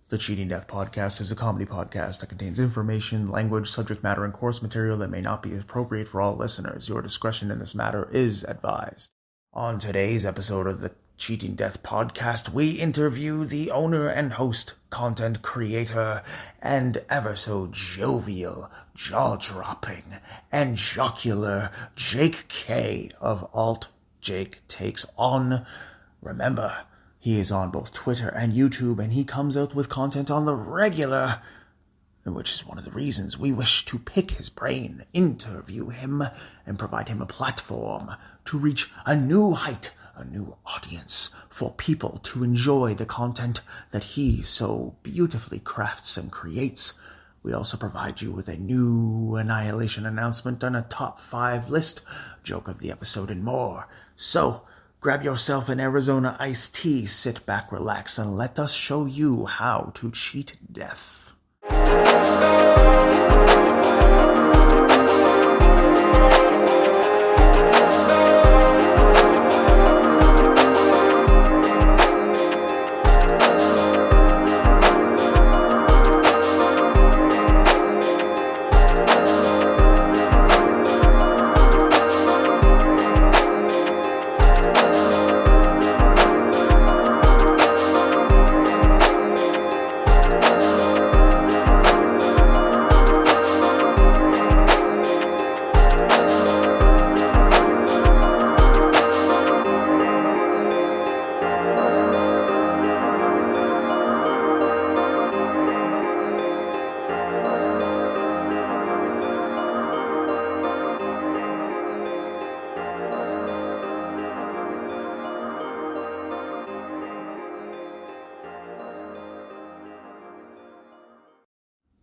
The Cheating Death Podcast is a comedy podcast that contains information, language, subject matter, and course material that may not be appropriate for all listeners. Your discretion in this matter is advised. On today's episode of the Cheating Death Podcast, we interview the owner and host, content creator, and ever so jovial, jaw-dropping, and jocular Jake K of AltJakeTakesOn. Remember, he is on both Twitter and YouTube, and he comes out with content on the regular, which is one of the reasons we wish to pick his brain, interview him, and provide him a platform to reach a new height, a new audience, for people to enjoy the content that he so beautifully crafts and creates. We also provide you with a new Annihilation Announcement and a top 5 list, joke of the episode, and more. So, grab yourself an Arizona iced tea, sit back, relax, and let us show you how to cheat death.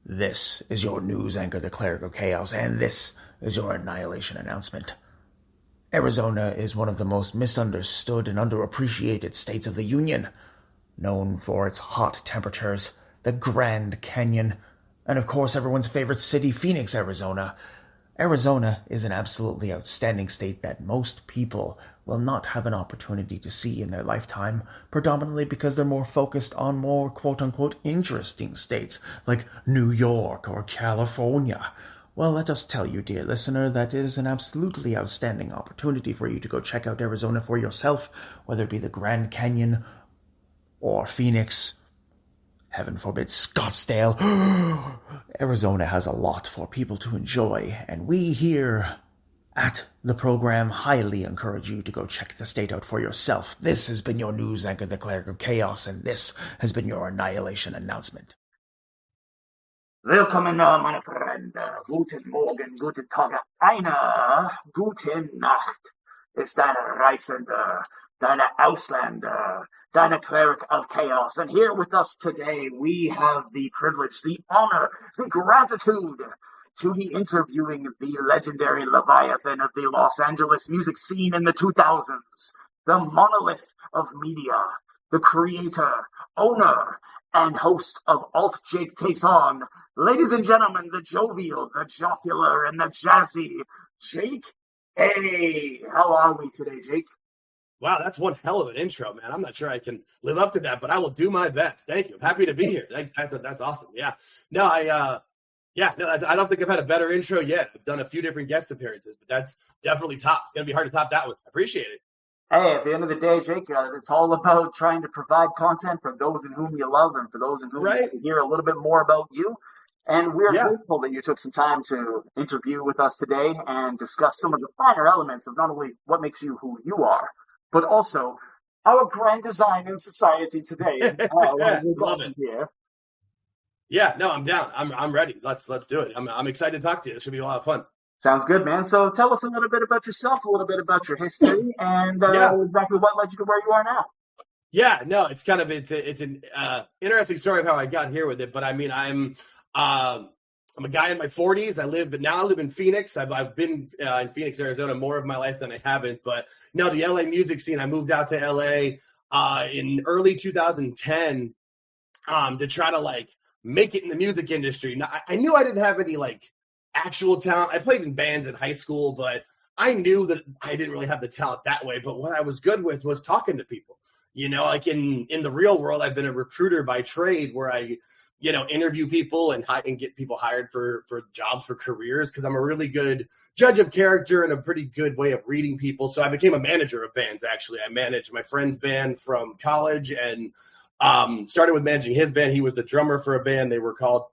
This is your news anchor, the Cleric of Chaos, and this is your Annihilation Announcement. Arizona is one of the most misunderstood and underappreciated states of the Union, known for its hot temperatures, the Grand Canyon, and of course everyone's favorite city, Phoenix, Arizona. Arizona is an absolutely outstanding state that most people will not have an opportunity to see in their lifetime, predominantly because they're more focused on more quote-unquote interesting states like New York or California. Well, let us tell you, dear listener, that it is an absolutely outstanding opportunity for you to go check out Arizona for yourself, whether it be the Grand Canyon or Phoenix, heaven forbid, Scottsdale. Arizona has a lot for people to enjoy, and we here at the program highly encourage you to go check the state out for yourself. This has been your news anchor, the Cleric of Chaos, and this has been your Annihilation Announcement. Willkommen, meine Freunde. Guten Morgen, guten Tag, eine gute Nacht ist deine Reisende, deine Ausländer, deine Cleric of Chaos. And here with us today, we have the privilege, the honor, the gratitude to be interviewing the legendary Leviathan of the Los Angeles music scene in the 2000s, the monolith of media, the creator, owner, and host of AltJakeTakesOn. Ladies and gentlemen, the jovial, the jocular, and the jazzy Jake. Hey, how are we today, Jake? Wow, that's one hell of an intro, man. I'm not sure I can live up to that, but I will do my best. Thank you. I'm happy to be here. That's awesome. Yeah. No, I don't think I've had a better intro yet. I've done a few different guest appearances, but that's definitely top. It's going to be hard to top that one. I appreciate it. Hey, at the end of the day, Jake, it's all about trying to provide content for those in whom you love and for those in whom you want to hear a little bit more about you. And we're grateful that you took some time to interview with us today and discuss some of the finer elements of not only what makes you who you are, but also our grand design in society today. Love it. Here. Yeah, no, I'm down. I'm ready. Let's do it. I'm excited to talk to you. It should be a lot of fun. Sounds good, man. So tell us a little bit about yourself, a little bit about your history, and exactly what led you to where you are now. Yeah, no, it's an interesting story of how I got here with it. But I mean, I'm a guy in my 40s. I live in Phoenix. I've been in Phoenix, Arizona, more of my life than I haven't. But no, the LA music scene. I moved out to LA in early 2010 to try to make it in the music industry. Now, I knew I didn't have any actual talent. I played in bands in high school, but I knew that I didn't really have the talent that way. But what I was good with was talking to people. Like in the real world, I've been a recruiter by trade where I, interview people and get people hired for jobs, for careers, because I'm a really good judge of character and a pretty good way of reading people. So I became a manager of bands, actually. I managed my friend's band from college and started with managing his band. He was the drummer for a band. They were called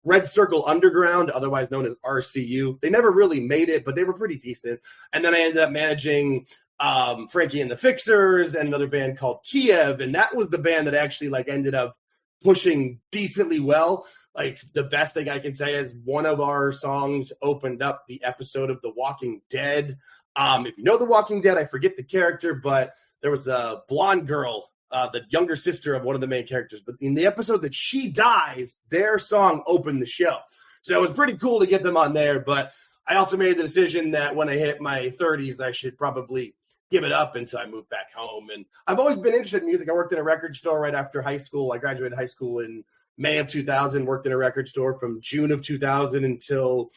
Red Circle Underground, otherwise known as RCU. They never really made it, but they were pretty decent. And then I ended up managing Frankie and the Fixers and another band called Kiev, and that was the band that actually ended up pushing decently well. Like, the best thing I can say is one of our songs opened up the episode of The Walking Dead. If you know The Walking Dead, I forget the character, but there was a blonde girl, the younger sister of one of the main characters. But in the episode that she dies, their song opened the show. So it was pretty cool to get them on there. But I also made the decision that when I hit my 30s, I should probably give it up, and so I moved back home. And I've always been interested in music. I worked in a record store right after high school. I graduated high school in May of 2000, worked in a record store from June of 2000 until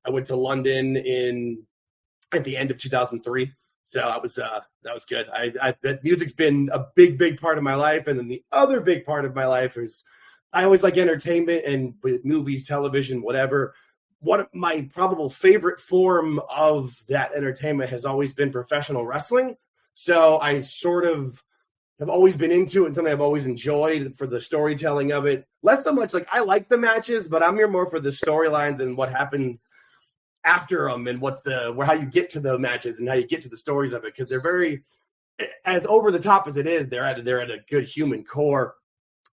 I went to London at the end of 2003. So that was good. That music's been a big part of my life. And then the other big part of my life is I always like entertainment, and with movies, television, whatever. What my probable favorite form of that entertainment has always been professional wrestling. So I sort of have always been into it, and something I've always enjoyed for the storytelling of it. Less so much I like the matches, but I'm here more for the storylines and what happens after them, and how you get to the matches and how you get to the stories of it, because they're very, as over the top as it is, they're at a good human core.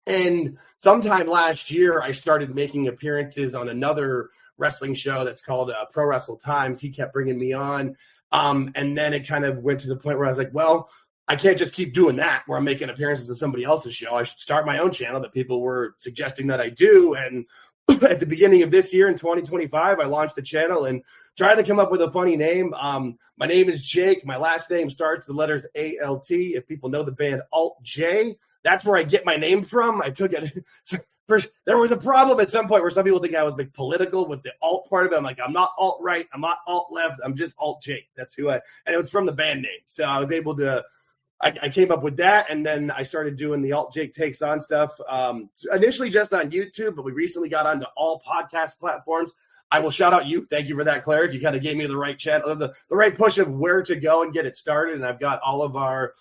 And sometime last year, I started making appearances on another wrestling show that's called Pro Wrestle Times. He kept bringing me on. And then it kind of went to the point where I was like, well, I can't just keep doing that where I'm making appearances on somebody else's show. I should start my own channel that people were suggesting that I do. And at the beginning of this year in 2025, I launched the channel and tried to come up with a funny name. My name is Jake. My last name starts with the letters ALT. If people know the band AltJ, that's where I get my name from. I took it. There was a problem at some point where some people think I was political with the alt part of it. I'm like, I'm not alt-right. I'm not alt-left. I'm just AltJake. That's and it was from the band name. So I was able to, I came up with that, and then I started doing the AltJakeTakesOn stuff, initially just on YouTube, but we recently got onto all podcast platforms. I will shout out you. Thank you for that, Cleric. You kind of gave me the right channel, the right push of where to go and get it started. And I've got all of our,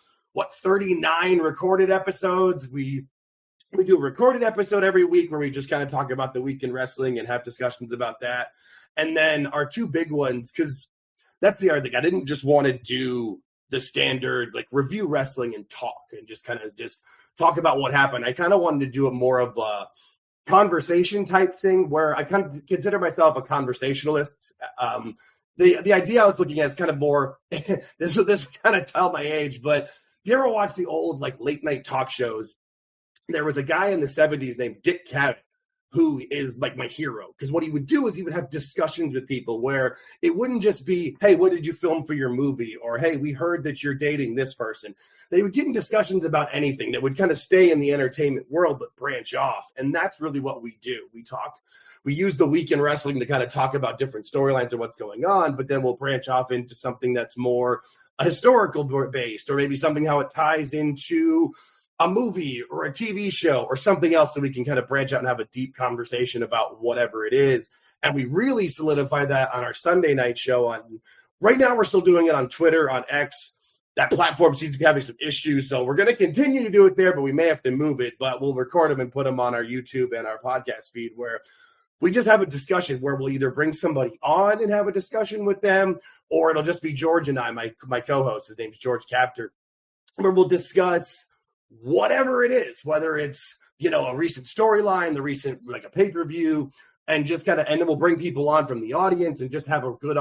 39 recorded episodes. We do a recorded episode every week where we just kind of talk about the week in wrestling and have discussions about that. And then our two big ones, because that's the other thing. I didn't just want to do the standard review wrestling and talk and just kind of talk about what happened. I kind of wanted to do a more of a conversation type thing where I kind of consider myself a conversationalist. The idea I was looking at is kind of more this kind of tell my age, but if you ever watch the old late night talk shows, there was a guy in the 70s named Dick Cavett who is my hero, because what he would do is he would have discussions with people where it wouldn't just be, hey, what did you film for your movie? Or, hey, we heard that you're dating this person. They would get in discussions about anything that would kind of stay in the entertainment world but branch off. And that's really what we do. We use the week in wrestling to kind of talk about different storylines and what's going on, but then we'll branch off into something that's more historical based, or maybe something how it ties into a movie or a TV show or something else, so we can kind of branch out and have a deep conversation about whatever it is. And we really solidify that on our Sunday night show. Right now, we're still doing it on Twitter, on X. That platform seems to be having some issues, so we're going to continue to do it there, but we may have to move it. But we'll record them and put them on our YouTube and our podcast feed, where we just have a discussion where we'll either bring somebody on and have a discussion with them, or it'll just be George and I, my co-host. His name's George Capter, where we'll discuss whatever it is, whether it's, a recent storyline, the recent, a pay-per-view, and just kind of, and then we'll bring people on from the audience and just have a good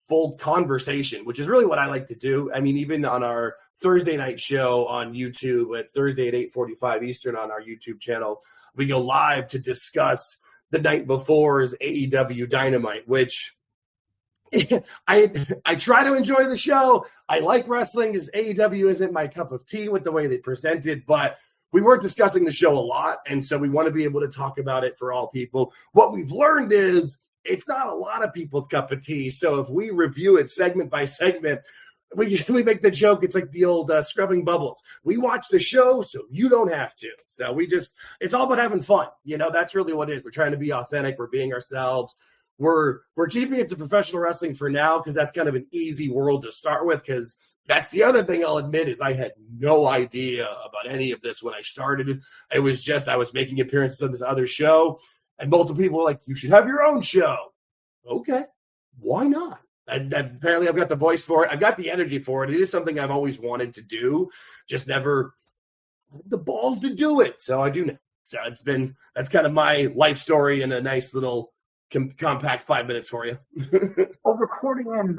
full conversation, which is really what I like to do. I mean, even on our Thursday night show on YouTube at Thursday at 8:45 Eastern on our YouTube channel, we go live to discuss the night before's AEW Dynamite, which I try to enjoy the show. I like wrestling, as AEW isn't my cup of tea with the way they present it, but we weren't discussing the show a lot, and so we want to be able to talk about it for all people. What we've learned is it's not a lot of people's cup of tea, so if we review it segment by segment, we make the joke. It's like the old scrubbing bubbles. We watch the show so you don't have to. So it's all about having fun. That's really what it is. We're trying to be authentic. We're being ourselves. We're keeping it to professional wrestling for now because that's kind of an easy world to start with. Because that's the other thing I'll admit is I had no idea about any of this when I started. It was just I was making appearances on this other show, and multiple people were like, "You should have your own show." Okay, why not? Apparently, I've got the voice for it. I've got the energy for it. It is something I've always wanted to do, just never had the balls to do it. So I do now. So that's kind of my life story in a nice little compact 5 minutes for you. Well, recording and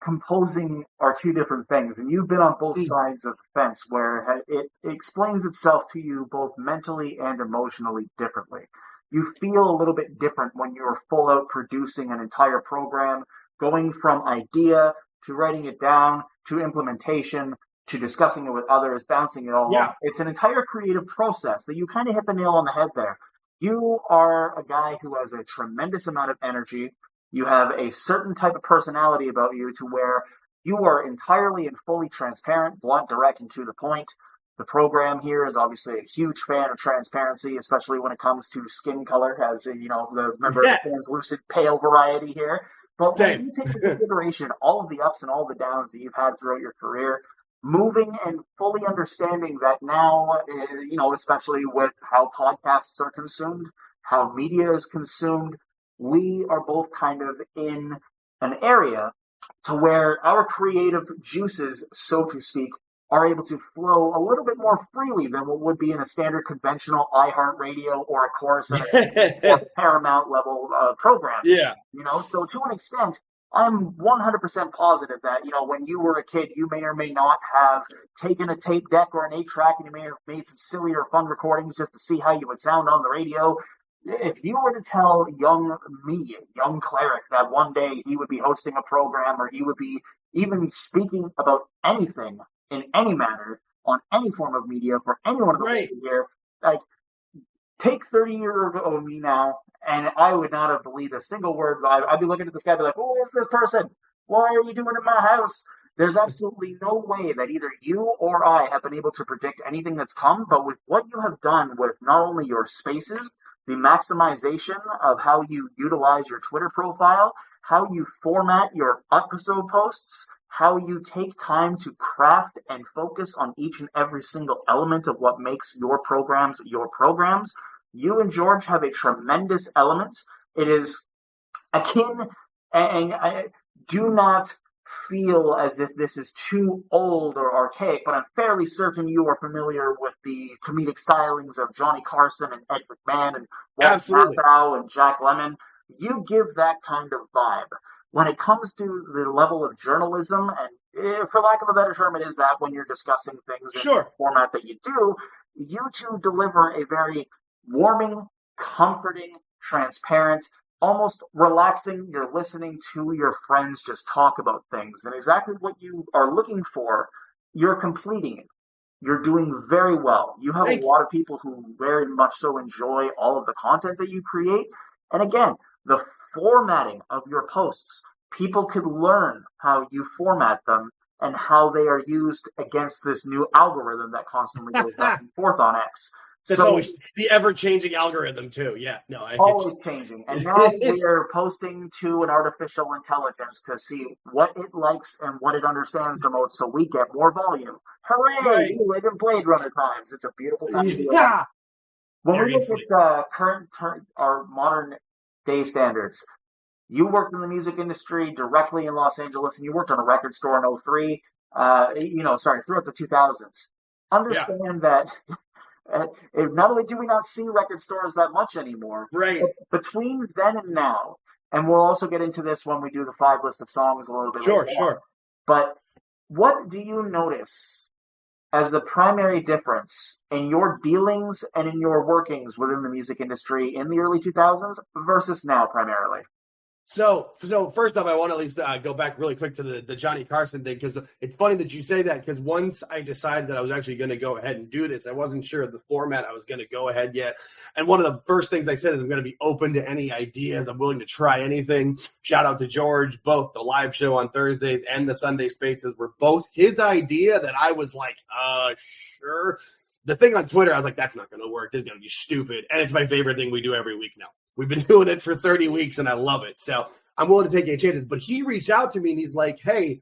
composing are two different things, and you've been on both sides of the fence where it explains itself to you both mentally and emotionally differently. You feel a little bit different when you're full out producing an entire program, going from idea to writing it down to implementation to discussing it with others, bouncing it all off. It's an entire creative process that you kind of hit the nail on the head there. You are a guy who has a tremendous amount of energy. You have a certain type of personality about you to where you are entirely and fully transparent, blunt, direct, and to the point. The program here is obviously a huge fan of transparency, especially when it comes to skin color, as the member of the translucent pale variety here. But when you take into consideration all of the ups and all the downs that you've had throughout your career, moving and fully understanding that now, especially with how podcasts are consumed, how media is consumed, we are both kind of in an area to where our creative juices, so to speak, are able to flow a little bit more freely than what would be in a standard conventional iHeartRadio or a Chorus or Paramount level program. Yeah. So to an extent, I'm 100% positive that, when you were a kid, you may or may not have taken a tape deck or an 8-track and you may have made some silly or fun recordings just to see how you would sound on the radio. If you were to tell young Cleric, that one day he would be hosting a program or he would be even speaking about anything in any manner on any form of media for anyone in the world here, like, take 30 years ago me now, and I would not have believed a single word. I'd be looking at this guy and be like, who is this person? Why are you doing in my house? There's absolutely no way that either you or I have been able to predict anything that's come, but with what you have done with not only your spaces, the maximization of how you utilize your Twitter profile, how you format your episode posts, how you take time to craft and focus on each and every single element of what makes your programs. You and George have a tremendous element. It is akin, and I do not feel as if this is too old or archaic, but I'm fairly certain you are familiar with the comedic stylings of Johnny Carson and Ed McMahon and Walt Matthau and Jack Lemmon. You give that kind of vibe. When it comes to the level of journalism, and for lack of a better term, it is that when you're discussing things in the format that you do, you two deliver a very warming, comforting, transparent, almost relaxing. You're listening to your friends just talk about things, and exactly what you are looking for, you're completing it. You're doing very well. You have a lot of people who very much so enjoy all of the content that you create. And again, the formatting of your posts, people could learn how you format them and how they are used against this new algorithm that constantly goes back and forth on X. That's always the ever-changing algorithm, too. Yeah, no, always changing. And now we are posting to an artificial intelligence to see what it likes and what it understands the most, so we get more volume. Hooray! We live in Blade Runner times. It's a beautiful time to be alive. When we look at our modern day standards, you worked in the music industry directly in Los Angeles, and you worked on a record store in 03, throughout the 2000s. Understand that not only do we not see record stores that much anymore, but between then and now, and we'll also get into this when we do the 5 list of songs a little bit later. Sure. But what do you notice as the primary difference in your dealings and in your workings within the music industry in the early 2000s versus now primarily? So first off, I want to at least go back really quick to the Johnny Carson thing, because it's funny that you say that, because once I decided that I was actually going to go ahead and do this, I wasn't sure of the format I was going to go ahead yet. And one of the first things I said is I'm going to be open to any ideas. I'm willing to try anything. Shout out to George. Both the live show on Thursdays and the Sunday Spaces were both his idea that I was like, sure. The thing on Twitter, I was like, that's not going to work. This is going to be stupid. And it's my favorite thing we do every week now. We've been doing it for 30 weeks, and I love it. So I'm willing to take any chances. But he reached out to me, and he's like, hey,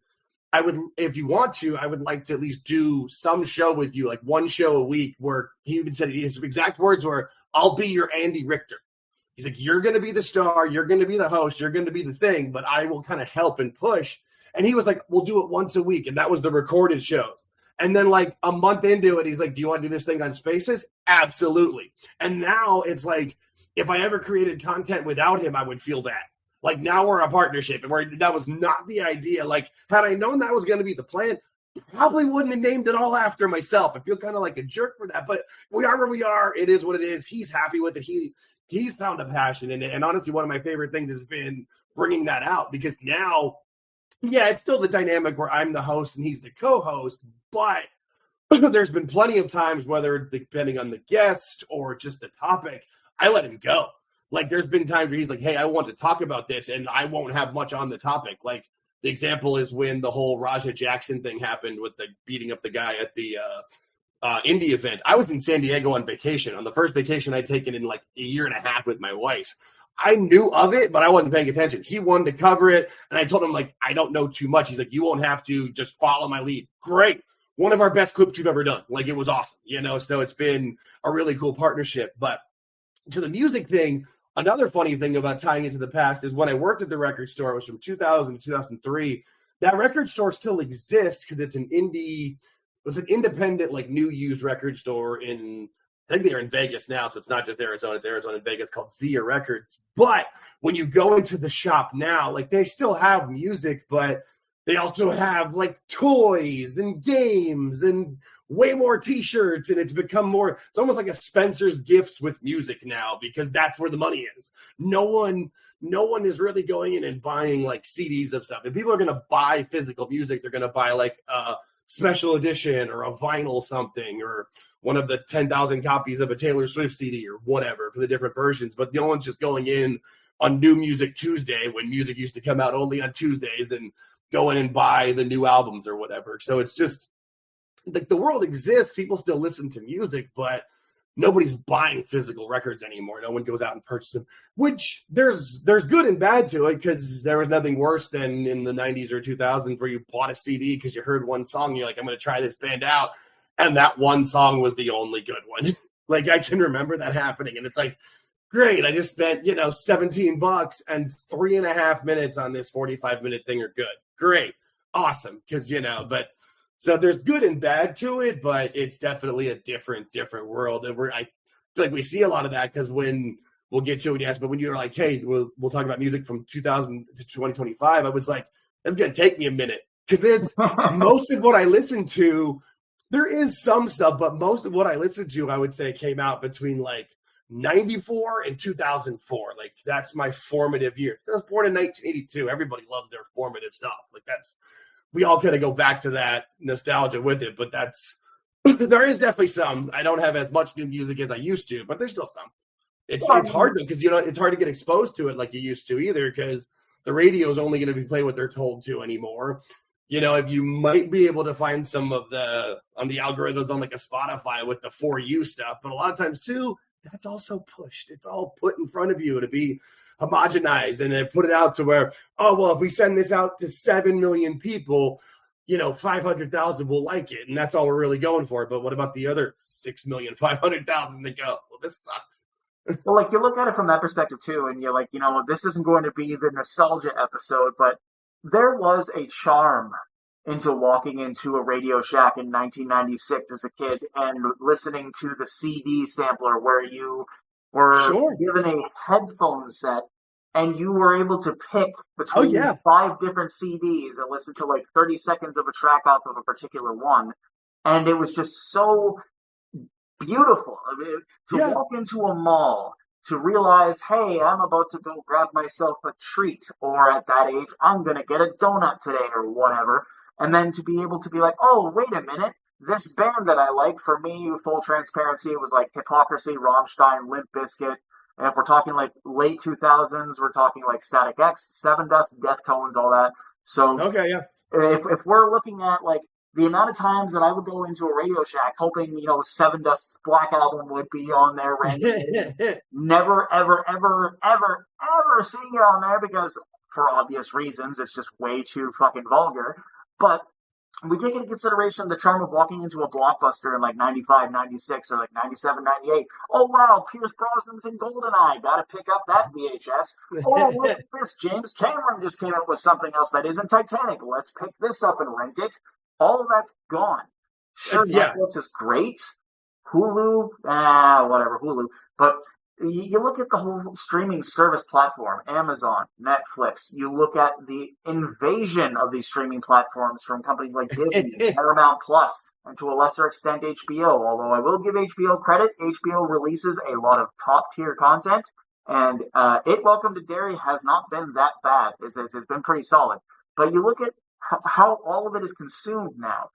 I would, if you want to, I would like to at least do some show with you, like one show a week, where he even said his exact words were, I'll be your Andy Richter. He's like, you're going to be the star, you're going to be the host, you're going to be the thing, but I will kind of help and push. And he was like, we'll do it once a week. And that was the recorded shows. And then like a month into it, he's like, do you want to do this thing on Spaces? Absolutely. And now it's like, if I ever created content without him, I would feel bad. Like, now we're a partnership, and that was not the idea. Like, had I known that was going to be the plan, probably wouldn't have named it all after myself. I feel kind of like a jerk for that, but we are where we are. It is what it is. He's happy with it. He's found a passion in it. And honestly, one of my favorite things has been bringing that out, because now, yeah, it's still the dynamic where I'm the host and he's the co-host, but there's been plenty of times, whether depending on the guest or just the topic, I let him go. Like, there's been times where he's like, hey, I want to talk about this, and I won't have much on the topic. Like, the example is when the whole Raja Jackson thing happened with the beating up the guy at the indie event. I was in San Diego on vacation, on the first vacation I'd taken in like a year and a half with my wife. I knew of it, but I wasn't paying attention. He wanted to cover it, and I told him, like, I don't know too much. He's like, you won't have to, just follow my lead. Great. One of our best clips we've ever done. Like, it was awesome, so it's been a really cool partnership. But to the music thing, another funny thing about tying into the past is when I worked at the record store, it was from 2000 to 2003. That record store still exists because it's an independent, like, new used record store in, I think they're in Vegas now, so it's not just Arizona, it's Arizona and Vegas, called Zia Records. But when you go into the shop now, like, they still have music, but they also have, like, toys and games and way more T-shirts, and it's become more, it's almost like a Spencer's Gifts with music now, because that's where the money is. No one is really going in and buying, like, CDs of stuff. If people are going to buy physical music, they're going to buy, like, a special edition or a vinyl something, or one of the 10,000 copies of a Taylor Swift CD or whatever for the different versions. But no one's just going in on New Music Tuesday, when music used to come out only on Tuesdays, and go in and buy the new albums or whatever. So it's just, like, the world exists. People still listen to music, but nobody's buying physical records anymore. No one goes out and purchases them, which there's good and bad to it, because there was nothing worse than in the 90s or 2000s where you bought a CD because you heard one song and you're like, I'm going to try this band out. And that one song was the only good one. Like, I can remember that happening. And it's like, great, I just spent, $17 and 3.5 minutes on this 45-minute thing are good. Great. Awesome. Because, but so there's good and bad to it, but it's definitely a different world. And I feel like we see a lot of that, because when we'll get to it, yes, but when you're like, hey, we'll talk about music from 2000 to 2025, I was like, that's going to take me a minute, because there's most of what I listen to, there is some stuff, but most of what I listen to, I would say, came out between like 94 and 2004. Like, that's my formative year. I was born in 1982. Everybody loves their formative stuff. Like, we all kind of go back to that nostalgia with it, but there is definitely some. I don't have as much new music as I used to, but there's still some. It's hard though, because it's hard to get exposed to it like you used to either, because the radio is only going to be playing what they're told to anymore. If you might be able to find some of on the algorithms on like a Spotify with the For You stuff, but a lot of times too, that's also pushed. It's all put in front of you to be homogenized, and they put it out to where, oh, well, if we send this out to 7 million people, 500,000 will like it, and that's all we're really going for. But what about the other 6,500,000 that go, well, this sucks? Well, like, you look at it from that perspective too, and you're like, this isn't going to be the nostalgia episode, but there was a charm into walking into a Radio Shack in 1996 as a kid and listening to the CD sampler, where you were given a headphone set and you were able to pick between 5 different CDs and listen to like 30 seconds of a track off of a particular one. And it was just so beautiful. I mean, to walk into a mall, to realize, hey, I'm about to go grab myself a treat, or at that age, I'm going to get a donut today, or whatever. And then to be able to be like, oh, wait a minute, this band that I like, for me, full transparency, it was like Hypocrisy, Rammstein, Limp Bizkit. And if we're talking like late 2000s, we're talking like Static X, Seven Dust, Deftones, all that. So Okay, yeah. if we're looking at like the amount of times that I would go into a Radio Shack hoping, Seven Dust's Black Album would be on there randomly, never, ever, ever, ever, ever seeing it on there because for obvious reasons, it's just way too fucking vulgar. But we take into consideration the charm of walking into a Blockbuster in like 95, 96, or like 97, 98. Oh, wow, Pierce Brosnan's in GoldenEye. Got to pick up that VHS. Oh, look at this. James Cameron just came up with something else that isn't Titanic. Let's pick this up and rent it. All of that's gone. Sure, Yeah. Netflix is great. Hulu, whatever, Hulu. But you look at the whole streaming service platform, Amazon, Netflix. You look at the invasion of these streaming platforms from companies like Disney, Paramount Plus, and to a lesser extent HBO. Although I will give HBO credit, HBO releases a lot of top-tier content, and It Welcome to Derry has not been that bad. It's been pretty solid. But you look at how all of it is consumed now.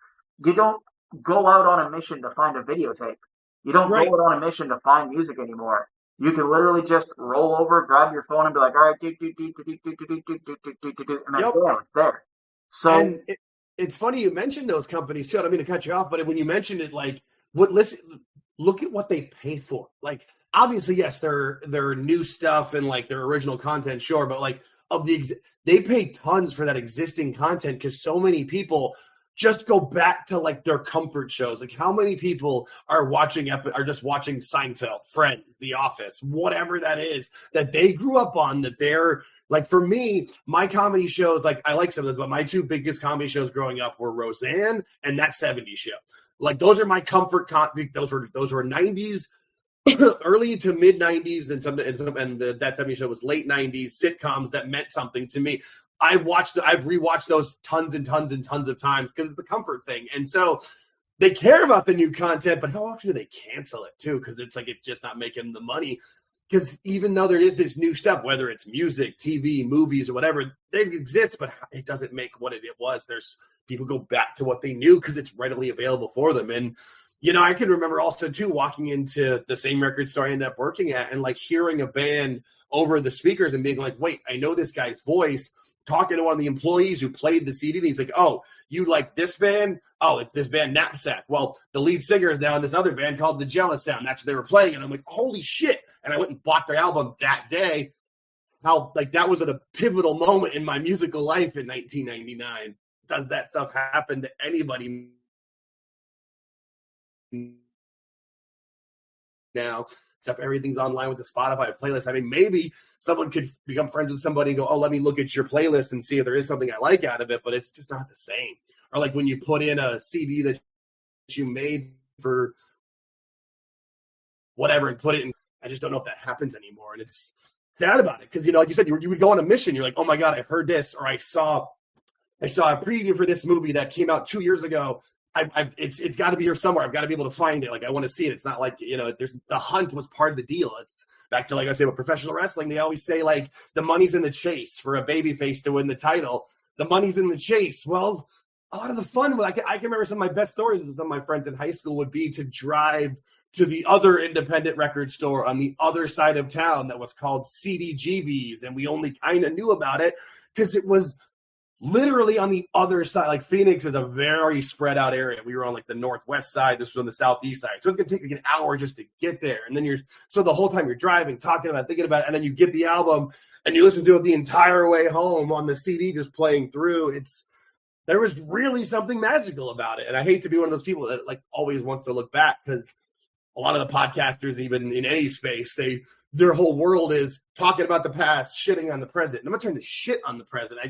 You don't go out on a mission to find a videotape. You don't go out on a mission to find music anymore. You can literally just roll over, grab your phone, and be like, all right, and then it's there. So, and it's funny you mentioned those companies too. I don't mean to cut you off, but when you mentioned it, like, look at what they pay for. Like, obviously, yes, their new stuff and like their original content, sure, but like they pay tons for that existing content because so many people just go back to like their comfort shows. Like, how many people are just watching Seinfeld, Friends, The Office, whatever that is that they grew up on, that they're like, for me, my comedy shows, like, I like some of them, but my two biggest comedy shows growing up were Roseanne and That 70s Show. Like, those are my comfort those were 90s, early to mid 90s, and That 70s Show was late 90s sitcoms that meant something to me. I've rewatched those tons and tons and tons of times because it's the comfort thing. And so they care about the new content, but how often do they cancel it too? Because it's like, it's just not making the money. Because even though there is this new stuff, whether it's music, TV, movies, or whatever, they exist, but it doesn't make what it was. There's people go back to what they knew because it's readily available for them. And, I can remember also too, walking into the same record store I ended up working at and like hearing a band over the speakers and being like, wait, I know this guy's voice. Talking to one of the employees who played the CD, and he's like, oh, you like this band? Oh, it's this band Knapsack. Well, the lead singer is now in this other band called The Jealous Sound. That's what they were playing. And I'm like, holy shit. And I went and bought their album that day. How, like, that was at a pivotal moment in my musical life in 1999. Does that stuff happen to anybody now? Except everything's online with the Spotify playlist. I mean, maybe someone could become friends with somebody and go, oh, let me look at your playlist and see if there is something I like out of it, but it's just not the same. Or like when you put in a CD that you made for whatever and put it in, I just don't know if that happens anymore. And it's sad about it because, like you said, you would go on a mission. You're like, oh my God, I heard this, or I saw a preview for this movie that came out 2 years ago. It's got to be here somewhere. I've got to be able to find it. Like, I want to see it. It's not like, there's the hunt was part of the deal. It's back to, like I say, with professional wrestling. They always say, like, the money's in the chase for a babyface to win the title. The money's in the chase. Well, a lot of the fun, I can remember some of my best stories with some of my friends in high school would be to drive to the other independent record store on the other side of town that was called CDGB's. And we only kind of knew about it because it was literally on the other side. Like, Phoenix is a very spread out area. We were on like the northwest side. This was on the southeast side. So it's going to take like an hour just to get there. And then so the whole time you're driving, talking about it, thinking about it, and then you get the album and you listen to it the entire way home on the CD just playing through. There was really something magical about it. And I hate to be one of those people that like always wants to look back, because a lot of the podcasters, even in any space, their whole world is talking about the past, shitting on the present. And I'm not trying to shit on the present.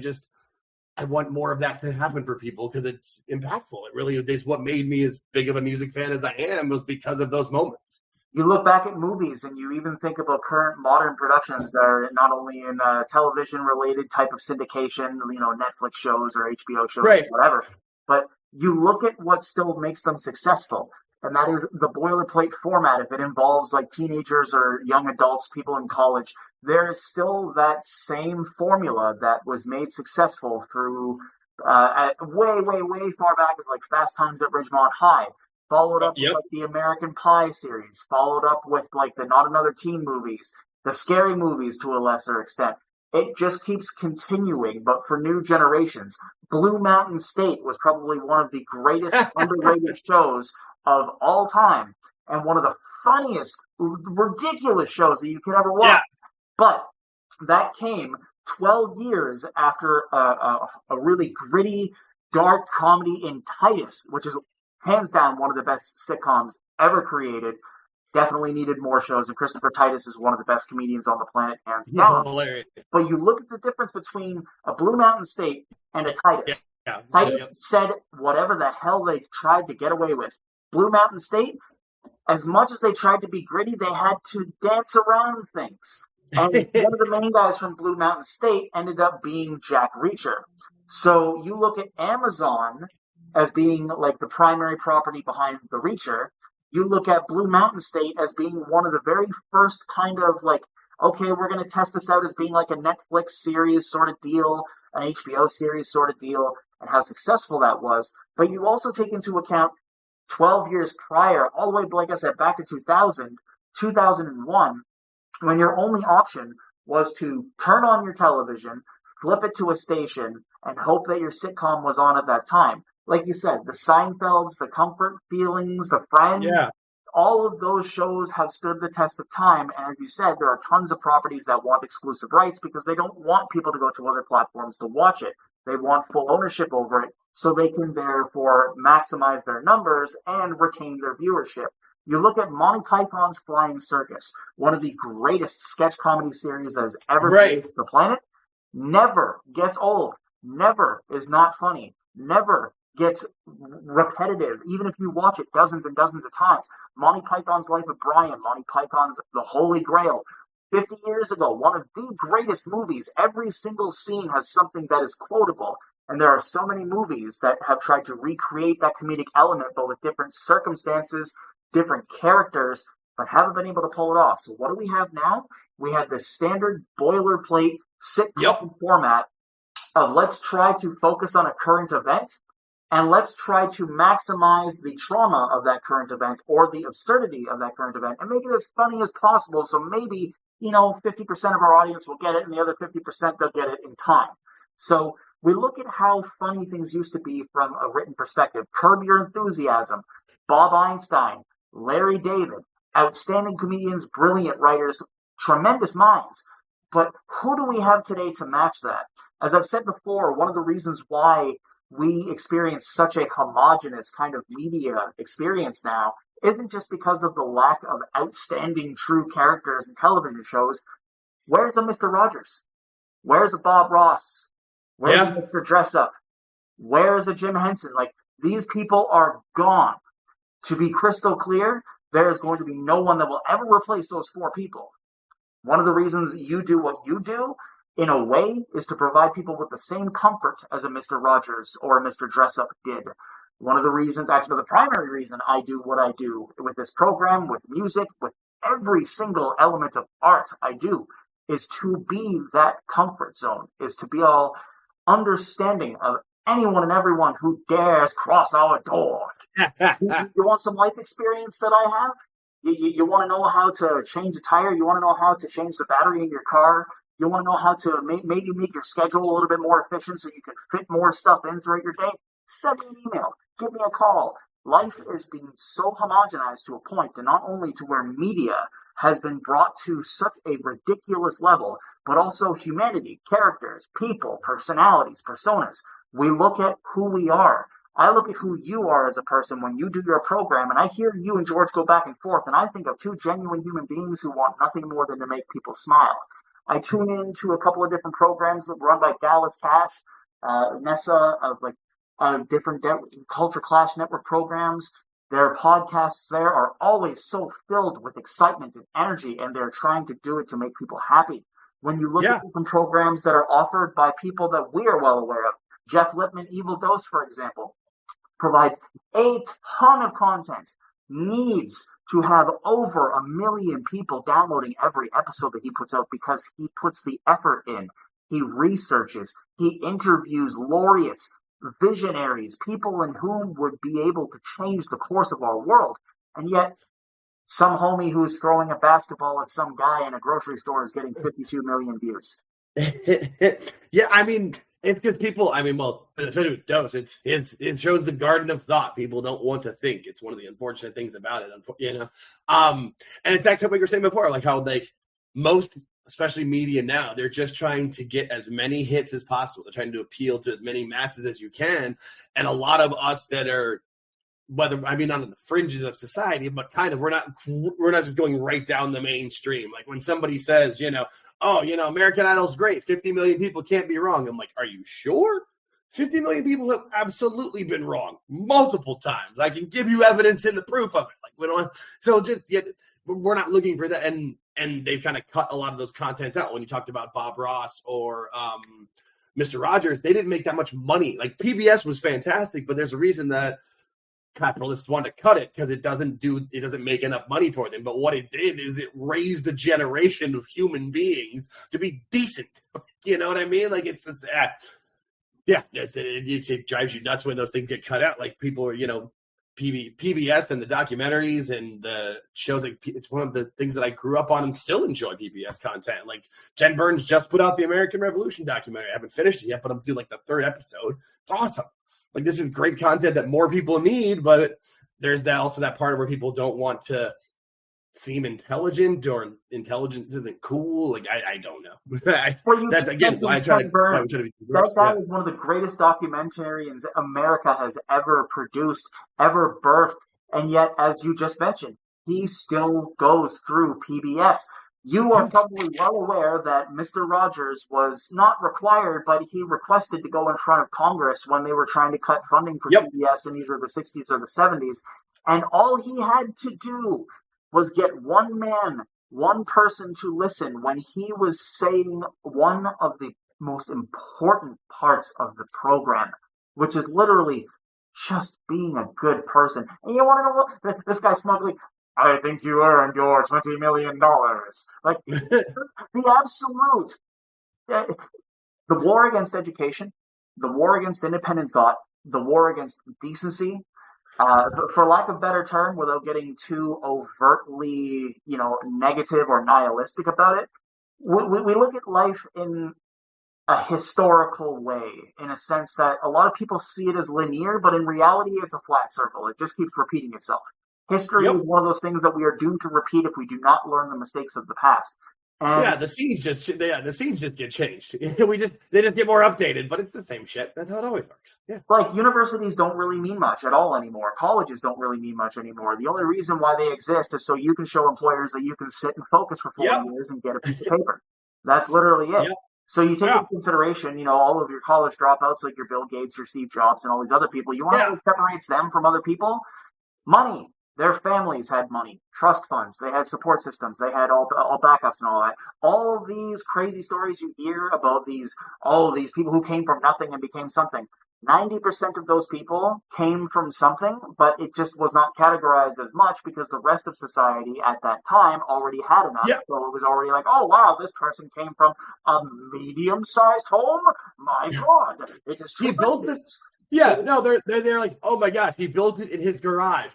I want more of that to happen for people because it's impactful. It really is what made me as big of a music fan as I am, was because of those moments. You look back at movies and you even think about current modern productions that are not only in television-related type of syndication, Netflix shows or HBO shows, Right. or whatever, but you look at what still makes them successful. and that is the boilerplate format. If it involves like teenagers or young adults, people in college, there is still that same formula that was made successful through at way far back as like Fast Times at Ridgemont High, followed up with like the American Pie series, followed up with like the Not Another Teen movies, the scary movies to a lesser extent. It just keeps continuing, but for new generations. Blue Mountain State was probably one of the greatest underrated shows of all time, and one of the funniest, ridiculous shows that you could ever watch. Yeah. But that came 12 years after a really gritty, dark comedy in Titus, which is hands down one of the best sitcoms ever created. Definitely needed more shows, and Christopher Titus is one of the best comedians on the planet, hands down. Hilarious. But you look at the difference between a Blue Mountain State and a Titus. Titus said whatever the hell they tried to get away with. Blue Mountain State, as much as they tried to be gritty, they had to dance around things. One of the main guys from Blue Mountain State ended up being Jack Reacher. So you look at Amazon as being like the primary property behind the Reacher. You look at Blue Mountain State as being one of the very first kind of like, okay, we're going to test this out as being like a Netflix series sort of deal, an HBO series sort of deal, and how successful that was. But you also take into account 12 years prior, all the way, like I said, back to 2000, 2001, when your only option was to turn on your television, flip it to a station, and hope that your sitcom was on at that time. Like you said, the Seinfelds, the Comfort Feelings, the Friends, all of those shows have stood the test of time. And as you said, there are tons of properties that want exclusive rights because they don't want people to go to other platforms to watch it. They want full ownership over it so they can therefore maximize their numbers and retain their viewership. You look at Monty Python's Flying Circus, one of the greatest sketch comedy series that has ever graced the planet, never gets old, never is not funny, never gets repetitive, even if you watch it dozens and dozens of times. Monty Python's Life of Brian, Monty Python's The Holy Grail, 50 years ago, one of the greatest movies. Every single scene has something that is quotable, and there are so many movies that have tried to recreate that comedic element, but with different circumstances, different characters, but haven't been able to pull it off. So what do we have now? We have the standard boilerplate sitcom format of let's try to focus on a current event, and let's try to maximize the trauma of that current event or the absurdity of that current event and make it as funny as possible. So maybe, 50% of our audience will get it and the other 50% they'll get it in time. So we look at how funny things used to be from a written perspective. Curb Your Enthusiasm, Bob Einstein, Larry David, outstanding comedians, brilliant writers, tremendous minds. But who do we have today to match that? As I've said before, one of the reasons why we experience such a homogenous kind of media experience now isn't just because of the lack of outstanding true characters in television shows. Where's a Mr. Rogers? Where's a Bob Ross? Where's a Mr. Dress Up? Where's a Jim Henson? Like, these people are gone. To be crystal clear, there is going to be no one that will ever replace those four people. One of the reasons you do what you do, in a way, is to provide people with the same comfort as a Mr. Rogers or a Mr. Dress Up did. One of the reasons, actually the primary reason I do what I do with this program, with music, with every single element of art I do, is to be that comfort zone, is to be all understanding of anyone and everyone who dares cross our door. You want some life experience that I have? You want to know how to change a tire? You want to know how to change the battery in your car? You want to know how to maybe make your schedule a little bit more efficient so you can fit more stuff in throughout your day? Send me an email. Give me a call. Life is being so homogenized to a point, and not only to where media has been brought to such a ridiculous level, but also humanity, characters, people, personalities, personas. We look at who we are. I look at who you are as a person when you do your program, and I hear you and George go back and forth, and I think of two genuine human beings who want nothing more than to make people smile. I tune into a couple of different programs run by Dallas Cash, Nessa, of like different Culture Clash Network programs. Their podcasts there are always so filled with excitement and energy, and they're trying to do it to make people happy. When you look at different programs that are offered by people that we are well aware of, Jeff Lippman, Evil Dose, for example, provides a ton of content, needs to have over 1 million people downloading every episode that he puts out because he puts the effort in. He researches, he interviews laureates, visionaries, people in whom would be able to change the course of our world. And yet, some homie who's throwing a basketball at some guy in a grocery store is getting 52 million views. Yeah, I mean, it's because people, I mean, well, especially with Dose, it shows the garden of thought. People don't want to think. It's one of the unfortunate things about it, you know. And it's actually what you were saying before, like how like most, especially media now, they're just trying to get as many hits as possible. They're trying to appeal to as many masses as you can. And a lot of us that are, whether, I mean, not on the fringes of society, but kind of, we're not just going right down the mainstream. Like when somebody says, you know, oh, you know, American Idol's great, 50 million people can't be wrong. I'm like, are you sure? 50 million people have absolutely been wrong multiple times. I can give you evidence in the proof of it. Like we don't, so just yet we're not looking for that. And they've kind of cut a lot of those contents out. When you talked about Bob Ross or Mr. Rogers, they didn't make that much money. Like PBS was fantastic, but there's a reason that capitalists want to cut it because it doesn't make enough money for them. But what it did is it raised a generation of human beings to be decent. You know what I mean? Like it's just it drives you nuts when those things get cut out. Like people are, you know, PBS and the documentaries and the shows. Like it's one of the things that I grew up on and still enjoy PBS content. Like Ken Burns just put out the American Revolution documentary. I haven't finished it yet, but I'm through like the 3rd episode. It's awesome. Like this is great content that more people need, but there's also that part where people don't want to seem intelligent or intelligence isn't cool. Like I don't know. That's again why I try to be diverse. That guy is one of the greatest documentarians America has ever produced, ever birthed, and yet, as you just mentioned, he still goes through PBS. You are probably well aware that Mr. Rogers was not required, but he requested to go in front of Congress when they were trying to cut funding for PBS in either the 60s or the 70s. And all he had to do was get one person to listen when he was saying one of the most important parts of the program, which is literally just being a good person. And you want to know what? This guy smugly, I think you earned your $20 million. Like, the absolute, the war against education, the war against independent thought, the war against decency, for lack of a better term, without getting too overtly, you know, negative or nihilistic about it, we look at life in a historical way, in a sense that a lot of people see it as linear, but in reality, it's a flat circle. It just keeps repeating itself. History is one of those things that we are doomed to repeat if we do not learn the mistakes of the past. And the scenes just get changed. They just get more updated, but it's the same shit. That's how it always works. Yeah. Like universities don't really mean much at all anymore. Colleges don't really mean much anymore. The only reason why they exist is so you can show employers that you can sit and focus for 4 years and get a piece of paper. That's literally it. Yep. So you take into consideration, you know, all of your college dropouts like your Bill Gates, your Steve Jobs, and all these other people. You want to know what separates them from other people? Money. Their families had money, trust funds, they had support systems, they had all backups and all that. All these crazy stories you hear about all of these people who came from nothing and became something. 90% of those people came from something, but it just was not categorized as much because the rest of society at that time already had enough. Yeah. So it was already like, oh, wow, this person came from a medium-sized home? My God, it is true. He built this. Yeah, no, they're like, oh my gosh, he built it in his garage.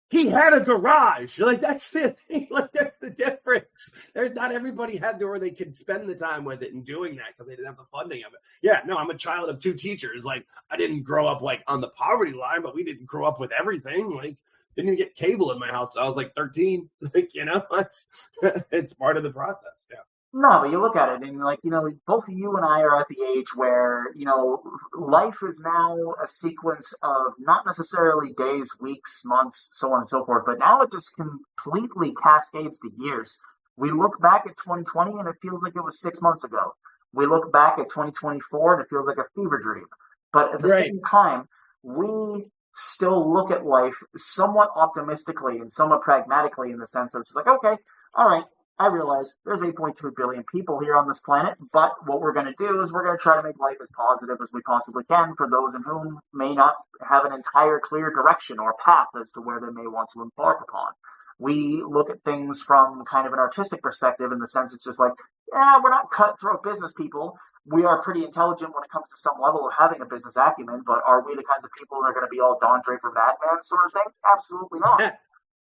He had a garage. Like, that's the thing. Like, that's the difference. There's not everybody had to where they could spend the time with it and doing that because they didn't have the funding of it. Yeah, no, I'm a child of 2 teachers. Like, I didn't grow up, like, on the poverty line, but we didn't grow up with everything. Like, didn't even get cable in my house. I was, like, 13. Like, you know, it's part of the process. Yeah. No, but you look at it and like, you know, both you and I are at the age where, you know, life is now a sequence of not necessarily days, weeks, months, so on and so forth, but now it just completely cascades to years. We look back at 2020 and it feels like it was 6 months ago. We look back at 2024 and it feels like a fever dream. But at the same time, we still look at life somewhat optimistically and somewhat pragmatically in the sense of just like, okay, all right. I realize there's 8.2 billion people here on this planet, but what we're going to do is we're going to try to make life as positive as we possibly can for those in whom may not have an entire clear direction or path as to where they may want to embark upon. We look at things from kind of an artistic perspective in the sense it's just like, yeah, we're not cutthroat business people. We are pretty intelligent when it comes to some level of having a business acumen, but are we the kinds of people that are going to be all Don Draper madman sort of thing? Absolutely not.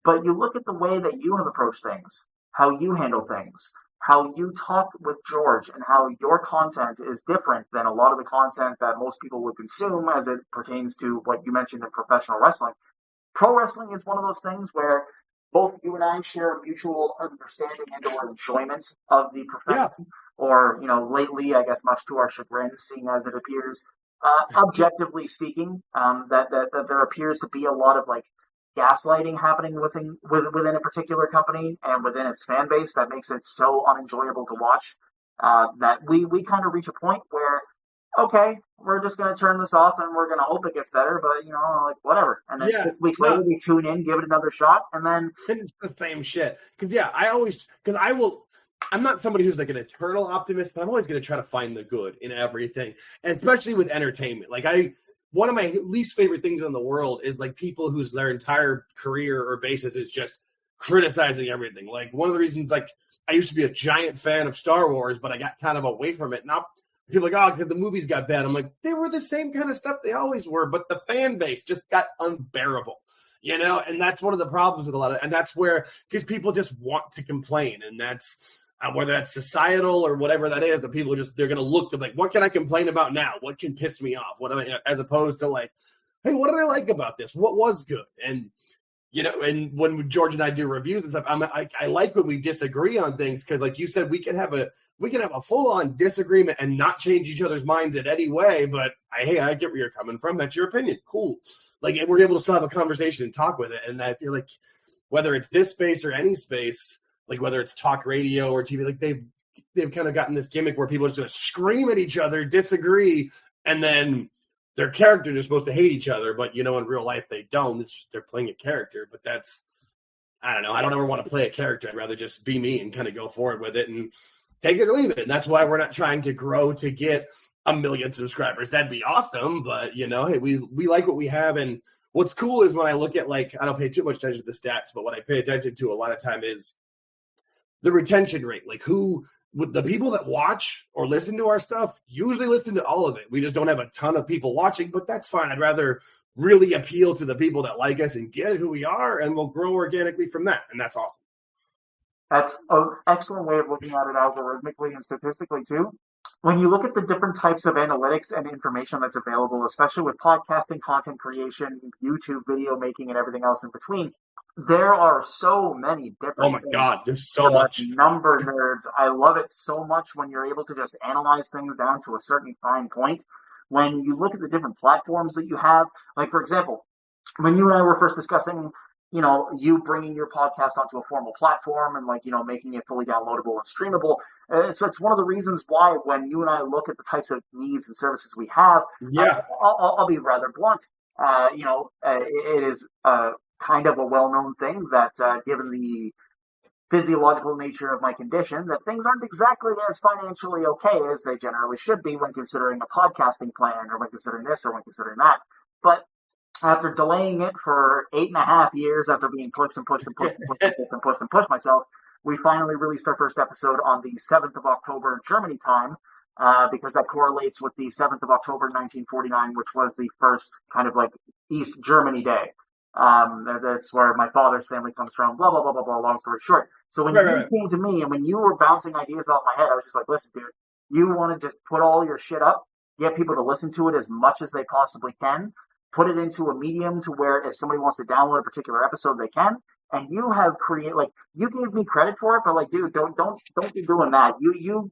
But you look at the way that you have approached things, how you handle things, how you talk with George, and how your content is different than a lot of the content that most people would consume as it pertains to what you mentioned in professional wrestling. Pro wrestling is one of those things where both you and I share a mutual understanding and or enjoyment of the profession. Yeah. Or, lately, I guess much to our chagrin, seeing as it appears, objectively speaking, that there appears to be a lot of like gaslighting happening within a particular company and within its fan base that makes it so unenjoyable to watch, that we kind of reach a point where, okay, we're just going to turn this off and we're going to hope it gets better, but like whatever. And then 6 weeks later we tune in, give it another shot, and then it's the same shit. I'm not somebody who's like an eternal optimist, but I'm always going to try to find the good in everything, and especially with entertainment. Like one of my least favorite things in the world is like people whose their entire career or basis is just criticizing everything. Like one of the reasons, like I used to be a giant fan of Star Wars, but I got kind of away from it. Now people are like, oh, because the movies got bad. I'm like, they were the same kind of stuff they always were, but the fan base just got unbearable. And that's one of the problems with a lot of, and that's where, because people just want to complain, and that's, whether that's societal or whatever that is, the people they're going to look to like, what can I complain about now? What can piss me off? As opposed to like, hey, what did I like about this? What was good? And, and when George and I do reviews and stuff, I like when we disagree on things. Cause like you said, we can have a full on disagreement and not change each other's minds in any way. But I get where you're coming from. That's your opinion. Cool. Like we're able to still have a conversation and talk with it. And I feel like whether it's this space or any space, like whether it's talk radio or TV, like they've kind of gotten this gimmick where people are just going to scream at each other, disagree, and then their characters are supposed to hate each other, but in real life they don't. They're playing a character, but that's, I don't know. I don't ever want to play a character. I'd rather just be me and kind of go forward with it and take it or leave it. And that's why we're not trying to grow to get 1 million subscribers. That'd be awesome, but hey, we like what we have. And what's cool is when I look at I don't pay too much attention to the stats, but what I pay attention to a lot of time is the retention rate, like the people that watch or listen to our stuff usually listen to all of it. We just don't have a ton of people watching, but that's fine. I'd rather really appeal to the people that like us and get who we are, and we'll grow organically from that. And that's awesome. That's an excellent way of looking at it algorithmically and statistically too. When you look at the different types of analytics and information that's available, especially with podcasting, content creation, YouTube video making, and everything else in between, there are so many different Oh my God, there's so much. Number nerds. I love it so much when you're able to just analyze things down to a certain fine point. When you look at the different platforms that you have, like for example, when you and I were first discussing, you bringing your podcast onto a formal platform and making it fully downloadable and streamable. So it's one of the reasons why when you and I look at the types of needs and services we have, I'll be rather blunt. It is kind of a well-known thing that given the physiological nature of my condition, that things aren't exactly as financially okay as they generally should be when considering a podcasting plan or when considering this or when considering that. But after delaying it for 8.5 years, after being pushed myself, we finally released our first episode on the 7th of October Germany time, because that correlates with the 7th of October 1949, which was the first kind of like East Germany Day. That's where my father's family comes from, blah, blah, blah, blah, blah, long story short. So when you came to me and when you were bouncing ideas off my head, I was just like, listen, dude, you want to just put all your shit up, get people to listen to it as much as they possibly can, put it into a medium to where if somebody wants to download a particular episode, they can. And you have you gave me credit for it, but like, dude, don't be doing that. You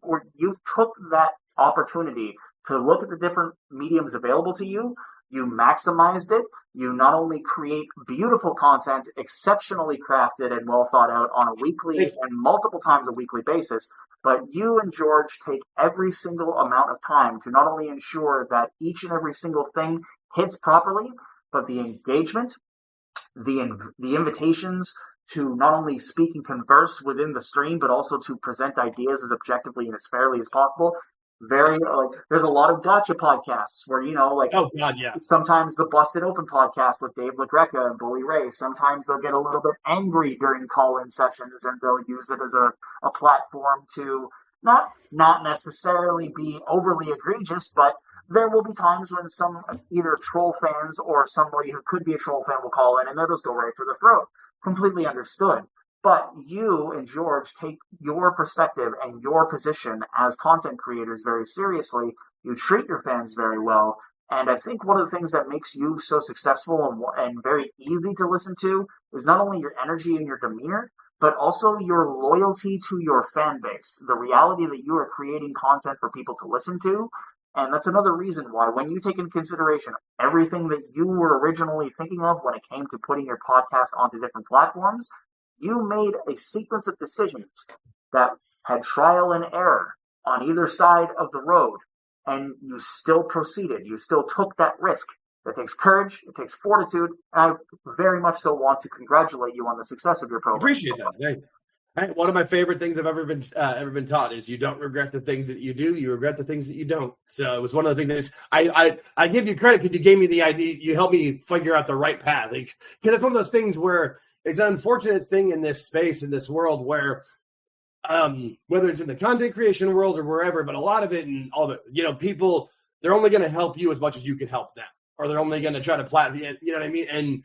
took that opportunity to look at the different mediums available to you. You maximized it. You not only create beautiful content, exceptionally crafted and well thought out on a weekly and multiple times a weekly basis, but you and George take every single amount of time to not only ensure that each and every single thing hits properly, but the engagement, the invitations, to not only speak and converse within the stream, but also to present ideas as objectively and as fairly as possible. Very there's a lot of gotcha podcasts where Oh God, yeah. sometimes the Busted Open podcast with Dave LaGreca and Bully Ray. Sometimes they'll get a little bit angry during call-in sessions, and they'll use it as a platform to not necessarily be overly egregious, but there will be times when some either troll fans or somebody who could be a troll fan will call in, and they'll just go right for the throat. Completely understood. But you and George take your perspective and your position as content creators very seriously. You treat your fans very well. And I think one of the things that makes you so successful and very easy to listen to is not only your energy and your demeanor, but also your loyalty to your fan base. The reality that you are creating content for people to listen to. And that's another reason why, when you take into consideration everything that you were originally thinking of when it came to putting your podcast onto different platforms, you made a sequence of decisions that had trial and error on either side of the road, and you still proceeded. You still took that risk. It takes courage. It takes fortitude. And I very much so want to congratulate you on the success of your program. Appreciate that. One of my favorite things I've ever been taught is you don't regret the things that you do, you regret the things that you don't. So it was one of the things that I give you credit because you gave me the idea, you helped me figure out the right path. Because it's one of those things where it's an unfortunate thing in this space, in this world, where whether it's in the content creation world or wherever, but a lot of it and all the, people, they're only going to help you as much as you can help them, or they're only going to try to you know what I mean? And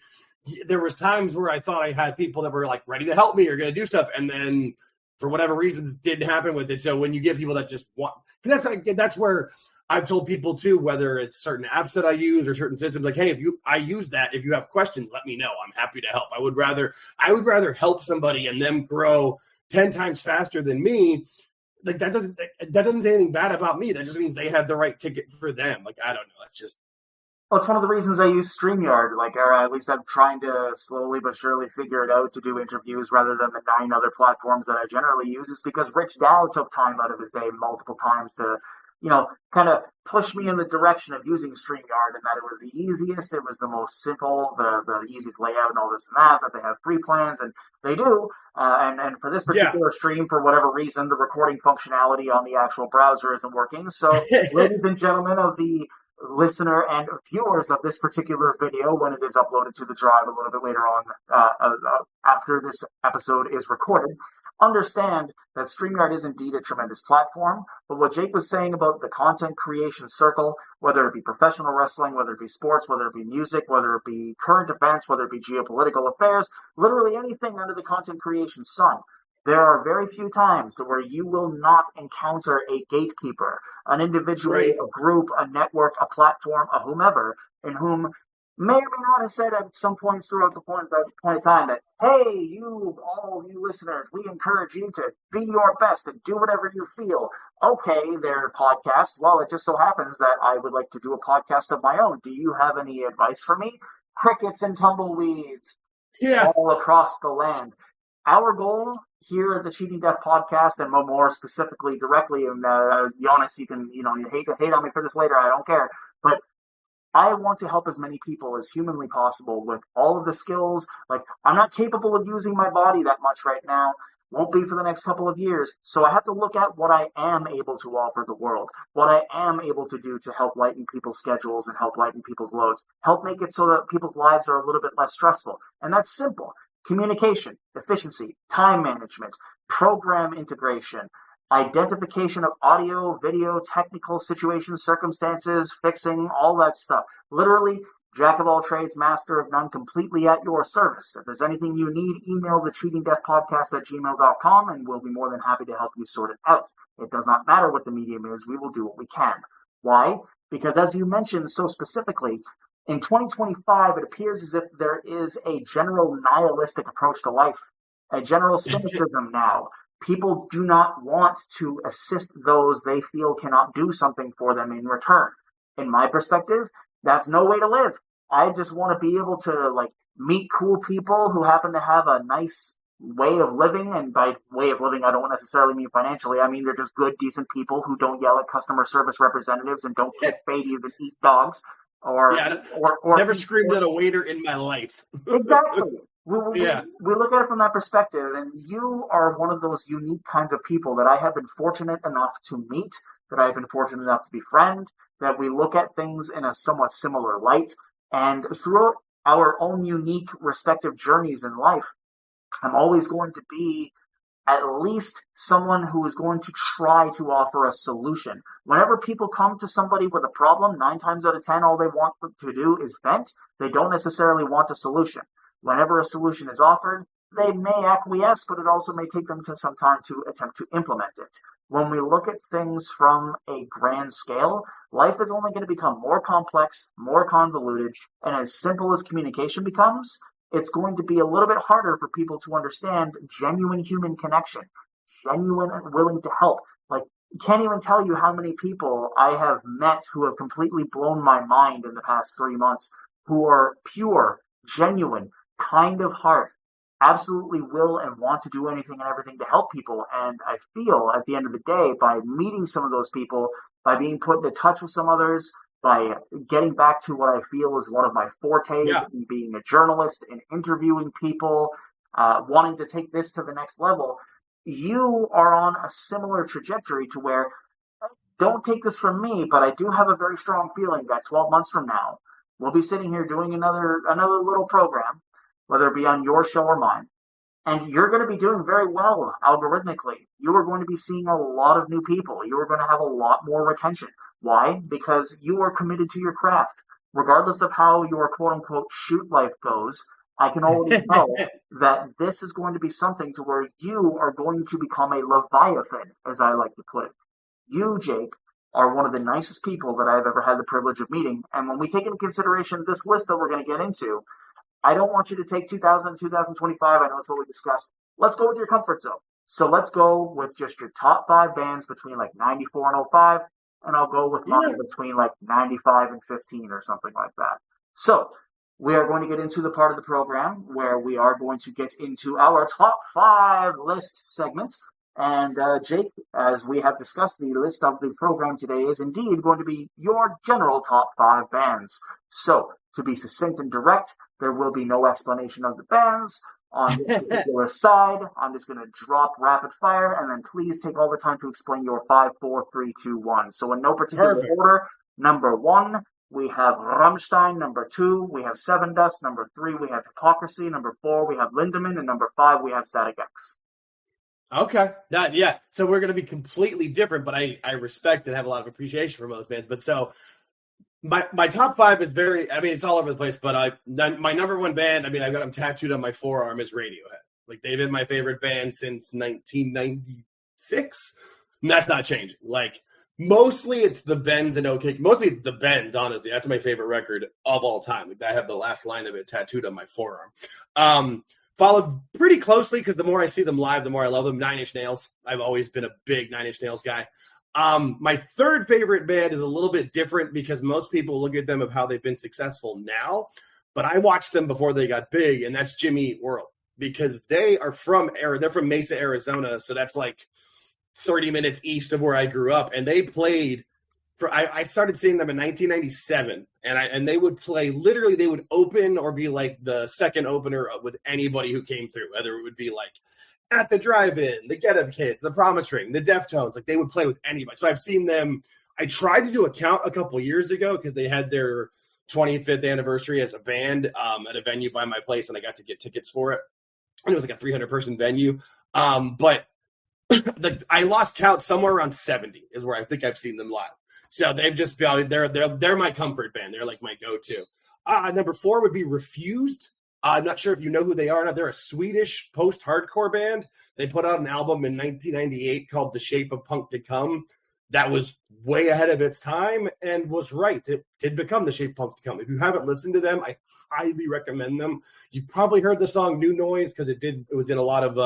there was times where I thought I had people that were like ready to help me or going to do stuff, and then for whatever reasons didn't happen with it. So when you get people that just want, because that's where I've told people too, whether it's certain apps that I use or certain systems, like, hey, I use that. If you have questions, let me know. I'm happy to help. I would rather help somebody and them grow 10 times faster than me. Like that doesn't say anything bad about me. That just means they had the right ticket for them. Like, I don't know. It's just. Well, it's one of the reasons I use StreamYard, or at least I'm trying to slowly but surely figure it out to do interviews rather than the 9 other platforms that I generally use, is because Rich Dow took time out of his day multiple times to, kind of push me in the direction of using StreamYard, and that it was the easiest, it was the most simple, the easiest layout and all this and that they have free plans, and they do. And for this particular stream, for whatever reason, the recording functionality on the actual browser isn't working. So, ladies and gentlemen of the listener and viewers of this particular video, when it is uploaded to the drive a little bit later on after this episode is recorded, understand that StreamYard is indeed a tremendous platform. But what Jake was saying about the content creation circle, whether it be professional wrestling, whether it be sports, whether it be music, whether it be current events, whether it be geopolitical affairs, literally anything under the content creation sun, there are very few times where you will not encounter a gatekeeper, an individual, Right. a group, a network, a platform, a whomever, in whom may or may not have said at some points throughout the point of time that, hey, all you listeners, we encourage you to be your best and do whatever you feel. Okay, their podcast. Well, it just so happens that I would like to do a podcast of my own. Do you have any advice for me? Crickets and tumbleweeds all across the land. Our goal here at the Cheating Death podcast, and more specifically directly, and Jonas, you can, you hate on me for this later, I don't care, but I want to help as many people as humanly possible with all of the skills. Like, I'm not capable of using my body that much right now, won't be for the next couple of years, so I have to look at what I am able to offer the world, what I am able to do to help lighten people's schedules and help lighten people's loads, help make it so that people's lives are a little bit less stressful, and that's simple. Communication, efficiency, time management, program integration, identification of audio, video, technical situations, circumstances, fixing, all that stuff. Literally, jack of all trades, master of none, completely at your service. If there's anything you need, email the cheatingdeathpodcast@gmail.com, and we'll be more than happy to help you sort it out. It does not matter what the medium is. We will do what we can. Why? Because as you mentioned so specifically, in 2025, it appears as if there is a general nihilistic approach to life, a general cynicism now. People do not want to assist those they feel cannot do something for them in return. In my perspective, that's no way to live. I just want to be able to meet cool people who happen to have a nice way of living, and by way of living, I don't necessarily mean financially. I mean they're just good, decent people who don't yell at customer service representatives and don't kick babies and eat dogs. Or never screamed at a waiter in my life. Exactly. We look at it from that perspective, and you are one of those unique kinds of people that I have been fortunate enough to meet, that I have been fortunate enough to befriend, that we look at things in a somewhat similar light. And throughout our own unique respective journeys in life, I'm always going to be at least someone who is going to try to offer a solution. Whenever people come to somebody with a problem, 9 times out of 10, all they want to do is vent. They don't necessarily want a solution. Whenever a solution is offered, they may acquiesce, but it also may take them to some time to attempt to implement it. When we look at things from a grand scale, life is only going to become more complex, more convoluted, and as simple as communication becomes, it's going to be a little bit harder for people to understand genuine human connection, genuine and willing to help. Like, can't even tell you how many people I have met who have completely blown my mind in the past 3 months, who are pure, genuine, kind of heart, absolutely will and want to do anything and everything to help people. And I feel at the end of the day, by meeting some of those people, by being put into touch with some others, by getting back to what I feel is one of my fortes in being a journalist and interviewing people, wanting to take this to the next level, you are on a similar trajectory to where, don't take this from me, but I do have a very strong feeling that 12 months from now, we'll be sitting here doing another little program, whether it be on your show or mine, and you're going to be doing very well algorithmically. You are going to be seeing a lot of new people. You are going to have a lot more retention. Why? Because you are committed to your craft. Regardless of how your quote-unquote shoot life goes, I can already tell that this is going to be something to where you are going to become a Leviathan, as I like to put it. You, Jake, are one of the nicest people that I've ever had the privilege of meeting. And when we take into consideration this list that we're going to get into, I don't want you to take 2000, 2025. I know it's what we discussed. Let's go with your comfort zone. So let's go with just your top 5 bands between like 94 and 05. And I'll go with mine between like 95 and 15 or something like that. So we are going to get into the part of the program where we are going to get into our top 5 list segments. And Jake, as we have discussed, the list of the program today is indeed going to be your general top 5 bands. So to be succinct and direct, there will be no explanation of the bands. On this particular side, I'm just going to drop rapid fire, and then please take all the time to explain your 5, 4, 3, 2, 1. So in no particular order, number 1, we have Rammstein. Number 2, we have Seven Dust. Number 3, we have Hypocrisy. Number 4, we have Lindemann. And number 5, we have Static X. Okay. So we're going to be completely different, but I respect and have a lot of appreciation for those bands. But so my top 5 is it's all over the place, but my number 1 band, I've got them tattooed on my forearm, is Radiohead. Like, they've been my favorite band since 1996. And that's not changing. Like, mostly it's the Bends and mostly it's the Bends, honestly. That's my favorite record of all time. Like, I have the last line of it tattooed on my forearm. Followed pretty closely, because the more I see them live, the more I love them, Nine Inch Nails. I've always been a big Nine Inch Nails guy. My third favorite band is a little bit different, because most people look at them of how they've been successful now, but I watched them before they got big, and that's Jimmy Eat World, because they're from Mesa, Arizona, so that's like 30 minutes east of where I grew up, and they played I started seeing them in 1997, and they would play, literally they would open or be like the second opener with anybody who came through, whether it would be like At the Drive-In, the Get Up Kids, the Promise Ring, the Deftones. Like, they would play with anybody. So I've seen them. I tried to do a count a couple years ago, because they had their 25th anniversary as a band at a venue by my place, and I got to get tickets for it. And it was like a 300-person venue. But I lost count. Somewhere around 70 is where I think I've seen them live. So they've just been, they're my comfort band. They're like my go-to. Number 4 would be Refused. I'm not sure if you know who they are. Now, they're a Swedish post-hardcore band. They put out an album in 1998 called The Shape of Punk to Come. That was way ahead of its time and was right. It did become The Shape of Punk to Come. If you haven't listened to them, I highly recommend them. You probably heard the song New Noise, because it was in a lot of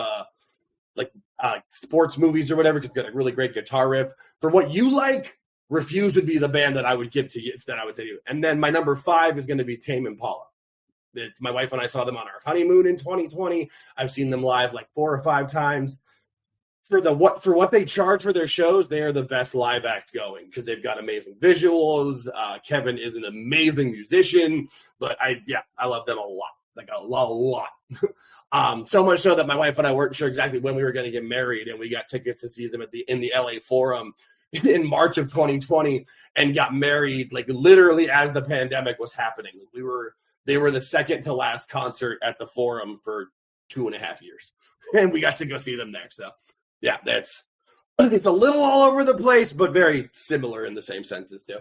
sports movies or whatever, because it's got a really great guitar riff. For what you like, Refused would be the band that I would give to you, that I would say to you. And then my number 5 is going to be Tame Impala. My wife and I saw them on our honeymoon in 2020. I've seen them live like 4 or 5 times. For what they charge for their shows, they are the best live act going, because they've got amazing visuals. Kevin is an amazing musician, but I love them a lot. like a lot. So much so that my wife and I weren't sure exactly when we were going to get married, and we got tickets to see them in the LA Forum in March of 2020, and got married like literally as the pandemic was happening. They were the second to last concert at the Forum for 2.5 years, and we got to go see them there. So yeah, it's a little all over the place, but very similar in the same senses too.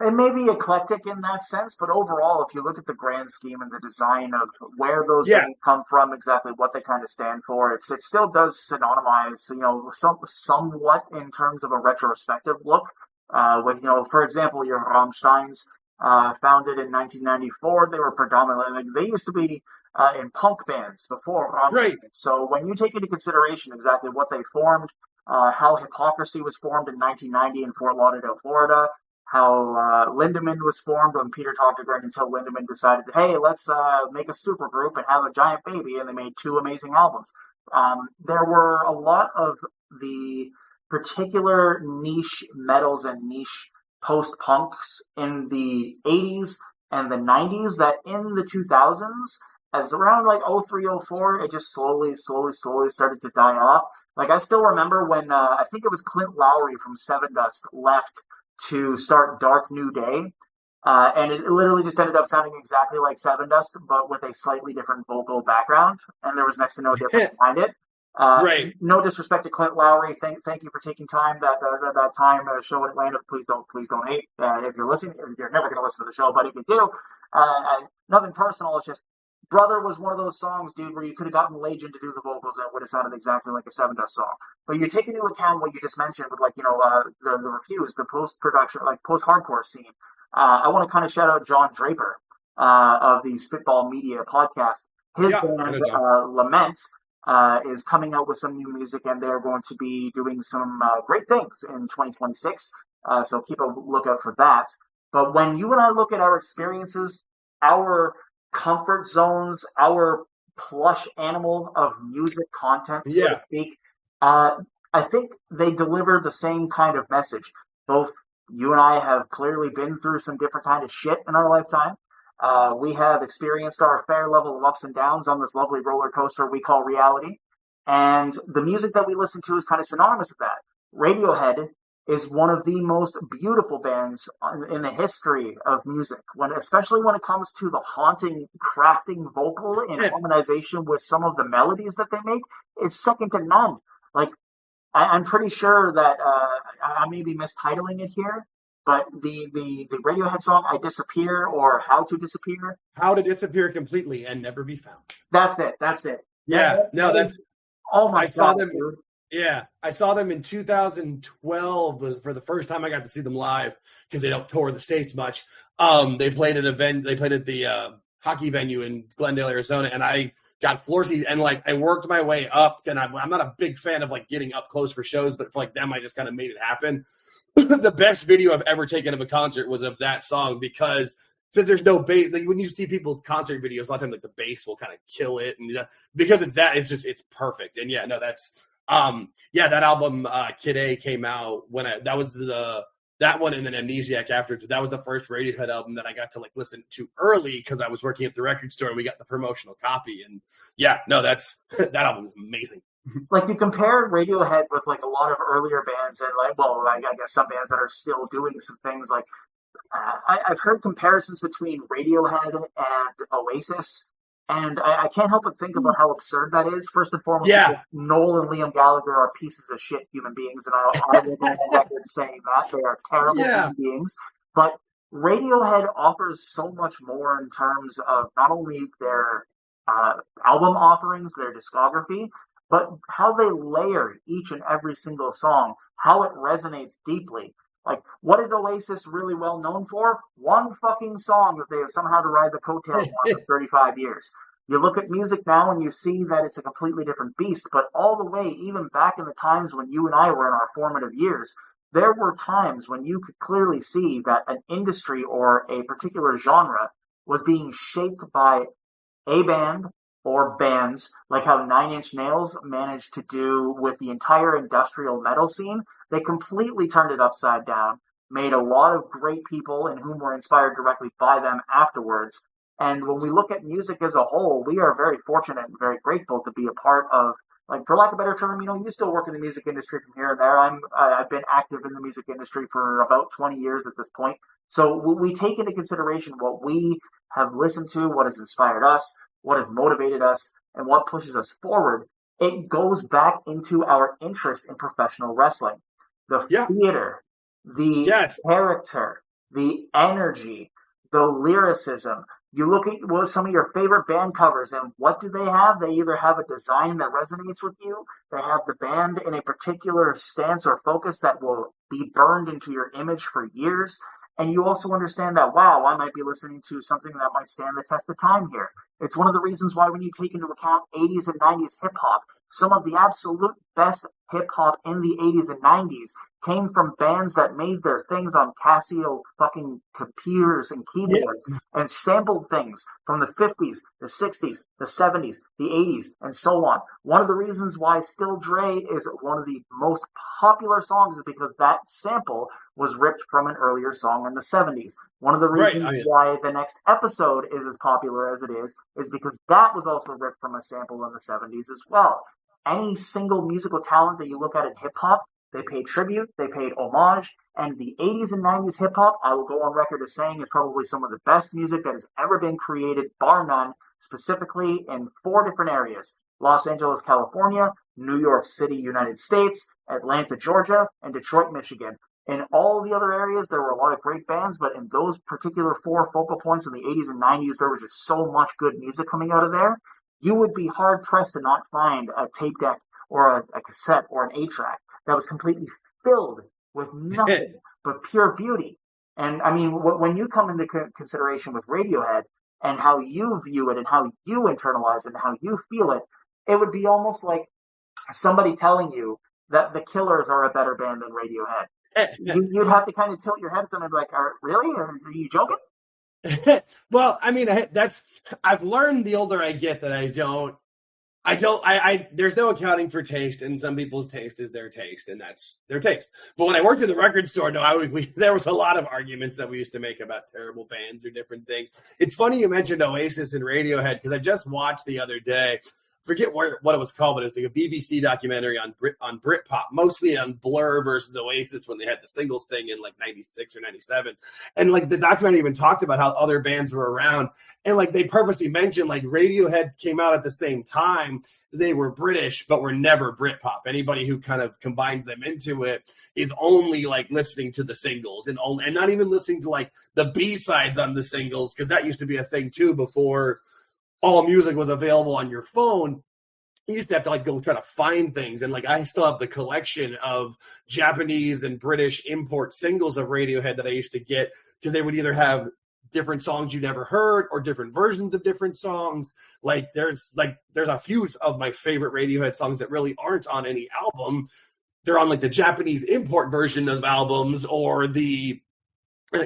It may be eclectic in that sense, but overall, if you look at the grand scheme and the design of where those things come from, exactly what they kind of stand for, it still does synonymize, somewhat in terms of a retrospective look. With, for example, your Rammsteins, founded in 1994, they were predominantly, they used to be in punk bands before Rammstein. Right. So when you take into consideration exactly what they formed, how Hypocrisy was formed in 1990 in Fort Lauderdale, Florida, how Lindemann was formed when Peter talked to Greg until Lindemann decided, hey, let's make a supergroup and have a giant baby, and they made 2 amazing albums. There were a lot of the particular niche metals and niche post-punks in the 80s and the 90s that in the 2000s, as around like 03, 04, it just slowly started to die off. Like, I still remember when I think it was Clint Lowry from Sevendust left to start Dark New Day, and it literally just ended up sounding exactly like Sevendust, but with a slightly different vocal background, and there was next to no difference behind it. Right. No disrespect to Clint Lowry. Thank you for taking time that time show in Atlanta. Please don't hate. If you're listening, you're never going to listen to the show, but if you do, nothing personal. It's just Brother was one of those songs, dude, where you could have gotten Legion to do the vocals and it would have sounded exactly like a Sevendust song. But you take into account what you just mentioned with, like, the Refused, the post-production, like post-hardcore scene. I want to kind of shout out John Draper of the Spitball Media podcast. His band, Lament, is coming out with some new music, and they're going to be doing some great things in 2026. So keep a lookout for that. But when you and I look at our experiences, our comfort zones, our plush animal of music content, so to speak, I think they deliver the same kind of message. Both you and I have clearly been through some different kind of shit in our lifetime. We have experienced our fair level of ups and downs on this lovely roller coaster we call reality. And the music that we listen to is kind of synonymous with that. Radiohead is one of the most beautiful bands in the history of music, especially when it comes to the haunting, crafting vocal in harmonization with some of the melodies that they make. It's second to none. Like, I'm pretty sure that I may be mistitling it here, but the Radiohead song "I Disappear" or "How to Disappear," how to disappear completely and never be found. That's it. Yeah, that's. Oh my God, saw them. dude. Yeah, I saw them in 2012 for the first time I got to see them live because they don't tour the States much. They played at the hockey venue in Glendale, Arizona, and I got floor seats, and like I worked my way up, and I'm not a big fan of like getting up close for shows, but for like them, I just kind of made it happen. The best video I've ever taken of a concert was of that song, because since there's no bass, like when you see people's concert videos, a lot of times like the bass will kind of kill it, and because it's perfect. And yeah, no, that's that album Kid A came out when that one, and then Amnesiac after. That was the first Radiohead album that I got to like listen to early because I was working at the record store and we got the promotional copy. And yeah, no, that album is amazing. Like, you compare Radiohead with like a lot of earlier bands, and like, well, I guess some bands that are still doing some things. Like, I've heard comparisons between Radiohead and Oasis, and I can't help but think about how absurd that is. First and foremost, Noel and Liam Gallagher are pieces of shit human beings, and I will go on record saying that they are terrible human beings. But Radiohead offers so much more in terms of not only their album offerings, their discography, but how they layer each and every single song, how it resonates deeply. Like, what is Oasis really well known for? One fucking song that they have somehow to ride the coattails on for 35 years. You look at music now and you see that it's a completely different beast, but all the way, even back in the times when you and I were in our formative years, there were times when you could clearly see that an industry or a particular genre was being shaped by a band or bands, like how Nine Inch Nails managed to do with the entire industrial metal scene. They completely turned it upside down, made a lot of great people in whom were inspired directly by them afterwards And when we look at music as a whole, we are very fortunate and very grateful to be a part of, like, for lack of a better term, you still work in the music industry from here and there. I've been active in the music industry for about 20 years at this point. So we take into consideration what we have listened to, what has inspired us, what has motivated us, and what pushes us forward. It goes back into our interest in professional wrestling. The theater, the character, the energy, the lyricism. You look at some of your favorite band covers, and what do they have? They either have a design that resonates with you, they have the band in a particular stance or focus that will be burned into your image for years, and you also understand that, wow, I might be listening to something that might stand the test of time here. It's one of the reasons why when you take into account 80s and 90s hip-hop, some of the absolute best hip-hop in the 80s and 90s came from bands that made their things on Casio fucking computers and keyboards and sampled things from the 50s, the 60s, the 70s, the 80s, and so on. One of the reasons why Still Dre is one of the most popular songs is because that sample was ripped from an earlier song in the 70s. One of the reasons why the next episode is as popular as it is because that was also ripped from a sample in the 70s as well. Any single musical talent that you look at in hip-hop, they paid tribute, they paid homage, and the 80s and 90s hip-hop, I will go on record as saying, is probably some of the best music that has ever been created, bar none, specifically in 4 different areas: Los Angeles, California, New York City, United States, Atlanta, Georgia, and Detroit, Michigan. In all the other areas, there were a lot of great bands, but in those particular 4 focal points in the 80s and 90s, there was just so much good music coming out of there. You would be hard-pressed to not find a tape deck or a cassette or an 8-track that was completely filled with nothing but pure beauty. And I mean, when you come into consideration with Radiohead and how you view it and how you internalize it and how you feel it, it would be almost like somebody telling you that the Killers are a better band than Radiohead. You'd have to kind of tilt your head at them and be like, really? Are you joking? Well, I mean, I've learned the older I get that there's no accounting for taste, and some people's taste is their taste, and that's their taste. But when I worked in the record store, there was a lot of arguments that we used to make about terrible bands or different things. It's funny you mentioned Oasis and Radiohead, because I just watched the other day, forget what it was called, but it was like a BBC documentary on Britpop, mostly on Blur versus Oasis when they had the singles thing in like 96 or 97. And like the documentary even talked about how other bands were around, and like they purposely mentioned like Radiohead came out at the same time. They were British, but were never Britpop. Anybody who kind of combines them into it is only like listening to the singles and not even listening to like the B-sides on the singles, because that used to be a thing too before all music was available on your phone. You used to have to like go try to find things, and like I still have the collection of Japanese and British import singles of Radiohead that I used to get, because they would either have different songs you never heard or different versions of different songs. Like there's a few of my favorite Radiohead songs that really aren't on any album. They're on like the Japanese import version of albums or the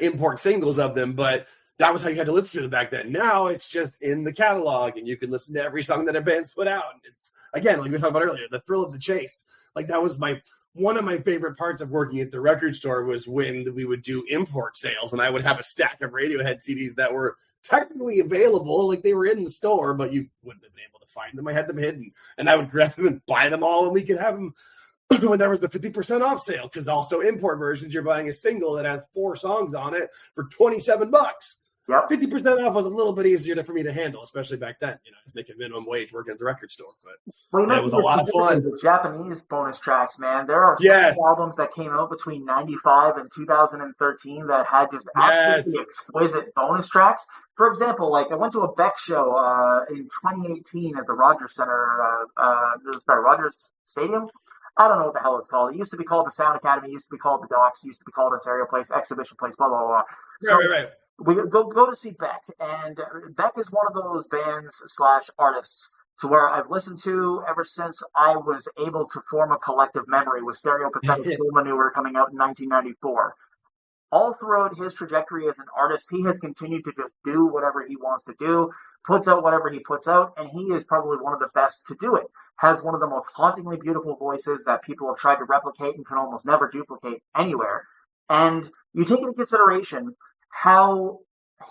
import singles of them, but that was how you had to listen to them back then. Now it's just in the catalog, and you can listen to every song that a band's put out. And it's, again, like we talked about earlier, the thrill of the chase. Like that was one of my favorite parts of working at the record store, was when we would do import sales, and I would have a stack of Radiohead CDs that were technically available, like they were in the store, but you wouldn't have been able to find them. I had them hidden, and I would grab them and buy them all, and we could have them when there was the 50% off sale, because also import versions, you're buying a single that has 4 songs on it for $27. Yep. 50% off was a little bit easier for me to handle, especially back then. Making minimum wage working at the record store, but it was a lot of fun. The Japanese bonus tracks, man. There are some albums that came out between 95 and 2013 that had just absolutely exquisite bonus tracks. For example, like I went to a Beck show in 2018 at the Rogers Center, Rogers Stadium. I don't know what the hell it's called. It used to be called the Sound Academy. It used to be called the Docks. It used to be called Ontario Place, Exhibition Place, blah, blah, blah. Right. We go to see Beck, and Beck is one of those bands / artists to where I've listened to ever since I was able to form a collective memory with Stereo Pathetic Soul Manure coming out in 1994. All throughout his trajectory as an artist, he has continued to just do whatever he wants to do, puts out whatever he puts out, and he is probably one of the best to do it. Has one of the most hauntingly beautiful voices that people have tried to replicate and can almost never duplicate anywhere. And you take into consideration how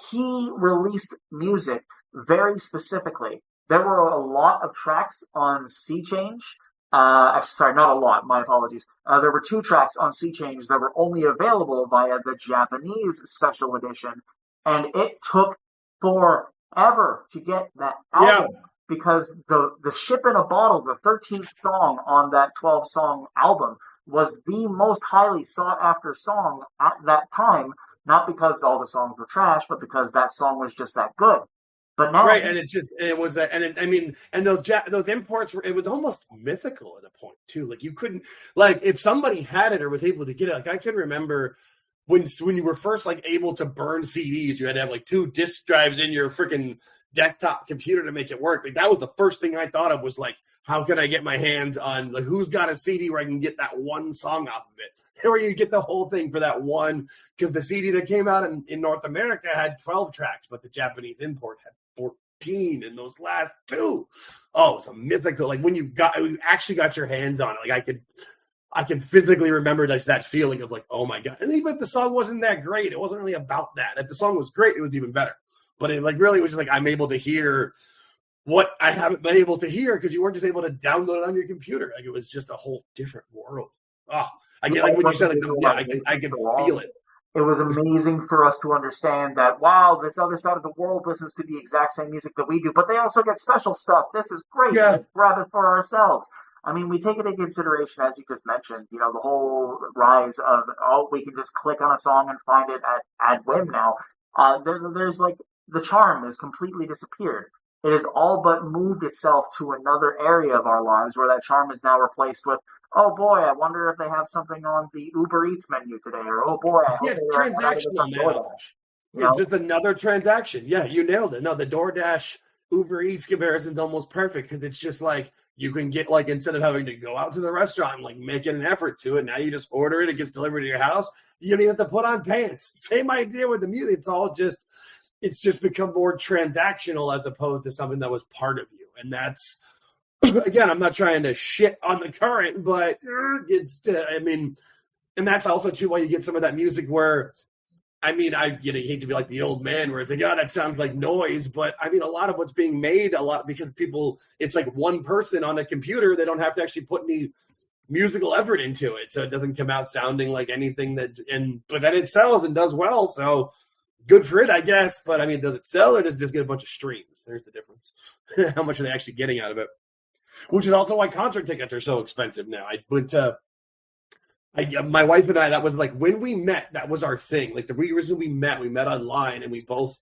he released music very specifically. There were a lot of tracks on Sea Change. Actually, sorry, not a lot. My apologies. There were 2 tracks on Sea Change that were only available via the Japanese special edition, and it took forever to get that album because the Ship in a Bottle, the 13th song on that 12-song album, was the most highly sought after song at that time. Not because all the songs were trash, but because that song was just that good. But now, right, and it was that, and I mean, and those imports were, it was almost mythical at a point too. Like you couldn't, like if somebody had it or was able to get it, like I can remember when you were first like able to burn CDs, you had to have like 2 disk drives in your freaking desktop computer to make it work. Like that was the first thing I thought of was like, how can I get my hands on, like, who's got a CD where I can get that one song off of it? Or you get the whole thing for that one, because the CD that came out in North America had 12 tracks, but the Japanese import had 14 in those last 2. Oh, it's a mythical, like when you actually got your hands on it, like I can physically remember just that feeling of like, oh my God. And even if the song wasn't that great, it wasn't really about that. If the song was great, it was even better. But it like really was just like, I'm able to hear what I haven't been able to hear because you weren't just able to download it on your computer. Like it was just a whole different world. Oh, I get like when you said like, I can feel it. It was amazing for us to understand that, wow, this other side of the world listens to the exact same music that we do, but they also get special stuff. This is great. Yeah. Let's grab it for ourselves. I mean, we take it into consideration, as you just mentioned, you know, the whole rise of, oh, we can just click on a song and find it at whim now. There's like, the charm has completely disappeared. It has all but moved itself to another area of our lives where that charm is now replaced with, oh boy, I wonder if they have something on the Uber Eats menu today, or oh boy, I hope it's they have transactional now. It's just another transaction. Yeah, you nailed it. No, the DoorDash Uber Eats comparison is almost perfect because it's just like you can get, like, instead of having to go out to the restaurant and like making an effort to it, now you just order it, it gets delivered to your house. You don't even have to put on pants. Same idea with the music. It's just become more transactional as opposed to something that was part of you. And that's, again, I'm not trying to shit on the current, but and that's also too why you get some of that music where, I hate to be like the old man where it's like, that sounds like noise, but I mean, a lot of what's being made, because it's like one person on a computer, they don't have to actually put any musical effort into it. So it doesn't come out sounding like anything but then it sells and does well. So good for it, I guess. But I mean, does it sell or does it just get a bunch of streams? There's the difference. How much are they actually getting out of it? Which is also why concert tickets are so expensive now. My wife and I, that was like when we met, that was our thing. Like the reason we met online and we both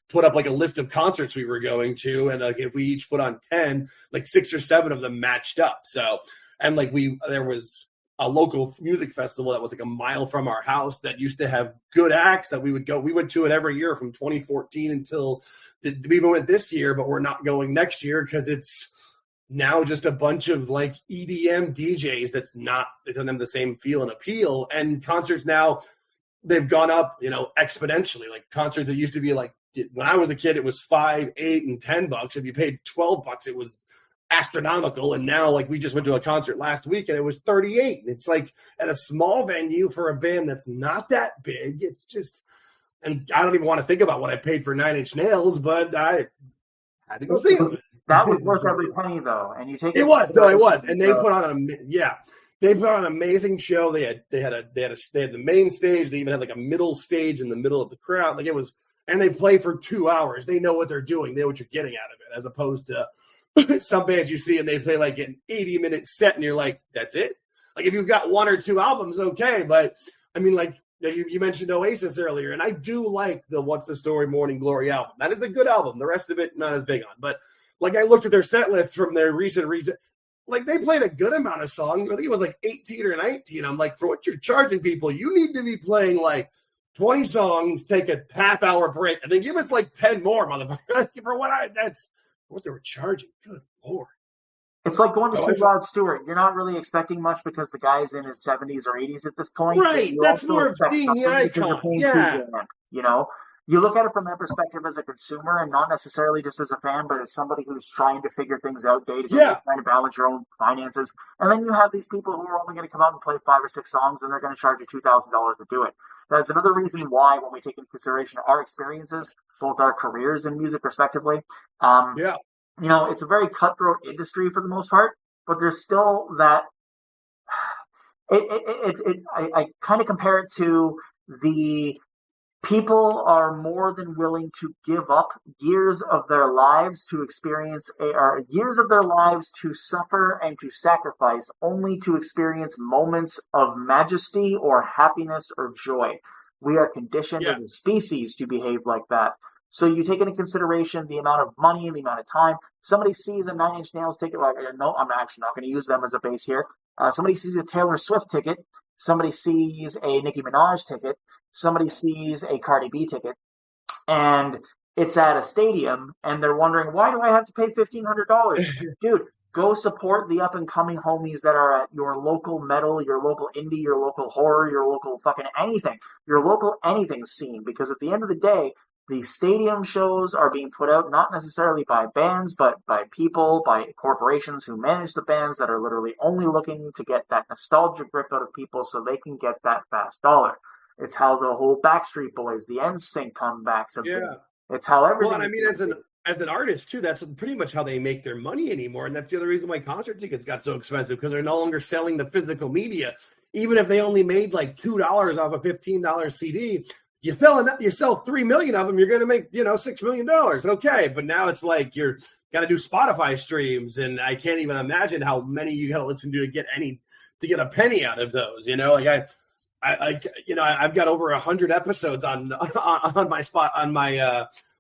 put up like a list of concerts we were going to. And like if we each put on 10, like 6 or 7 of them matched up. So, and like there was a local music festival that was like a mile from our house that used to have good acts that we would go. We went to it every year from 2014 until we even went this year, but we're not going next year because it's now just a bunch of like EDM DJs they don't have the same feel and appeal. And concerts now, they've gone up, exponentially. Like concerts that used to be like, when I was a kid, it was $5, $8, and $10. If you paid $12, it was astronomical. And now, like, we just went to a concert last week and it was $38. And it's like at a small venue for a band that's not that big. It's just, and I don't even want to think about what I paid for 9 Inch Nails, but I had to go see them. That was worth every penny, though. And you take it was, and they put on they put on an amazing show. They had the main stage. They even had like a middle stage in the middle of the crowd. Like it was, and they play for 2 hours. They know what they're doing. They know what you're getting out of it, as opposed to some bands you see and they play like an 80-minute set, and you're like, that's it. Like if you've got 1 or 2 albums, okay, but I mean, like you mentioned Oasis earlier, and I do like the What's the Story Morning Glory album. That is a good album. The rest of it, not as big on, but. Like, I looked at their set list from their recent like, they played a good amount of songs. I think it was like 18 or 19. I'm like, for what you're charging people, you need to be playing like 20 songs, take a half-hour break, and then give us like 10 more, motherfucker. That's what they were charging. Good Lord. It's like going to see Rod Stewart. You're not really expecting much because the guy's in his 70s or 80s at this point. Right. That's more of seeing the icon. Yeah. You know? you look at it from that perspective as a consumer and not necessarily just as a fan, but as somebody who's trying to figure things out day to day, Yeah. trying to balance your own finances. And then you have these people who are only going to come out and play 5 or 6 songs, and they're going to charge you $2,000 to do it. That's another reason why, when we take into consideration our experiences, both our careers in music respectively, Yeah. it's a very cutthroat industry for the most part, but there's still that. I kind of compare it to the people are more than willing to give up years of their lives to experience, or years of their lives to suffer and to sacrifice, only to experience moments of majesty or happiness or joy. We are conditioned Yeah. as a species to behave like that. So you take into consideration the amount of money and the amount of time. Somebody sees a Nine Inch Nails ticket, like, no, I'm actually not going to use them as a base here. Somebody sees a Taylor Swift ticket. Somebody sees a Nicki Minaj ticket. Somebody sees a Cardi B ticket, and it's at a stadium, and they're wondering, why do I have to pay $1,500? Dude, go support the up-and-coming homies that are at your local metal, your local indie, your local horror, your local fucking anything, your local anything scene, because at the end of the day, the stadium shows are being put out not necessarily by bands, but by people, by corporations who manage the bands that are literally only looking to get that nostalgia grip out of people so they can get that fast dollar. It's how the whole Backstreet Boys, the NSYNC comebacks have been. It's how everything. Well, and I mean, as an artist too, that's pretty much how they make their money anymore, and that's the other reason why concert tickets got so expensive, because they're no longer selling the physical media. Even if they only made like $2 off a $15 CD, you sell 3 million of them, you're going to make $6 million. Okay, but now it's like you're got to do Spotify streams, and I can't even imagine how many you got to listen to get a penny out of those. I've got over 100 episodes on my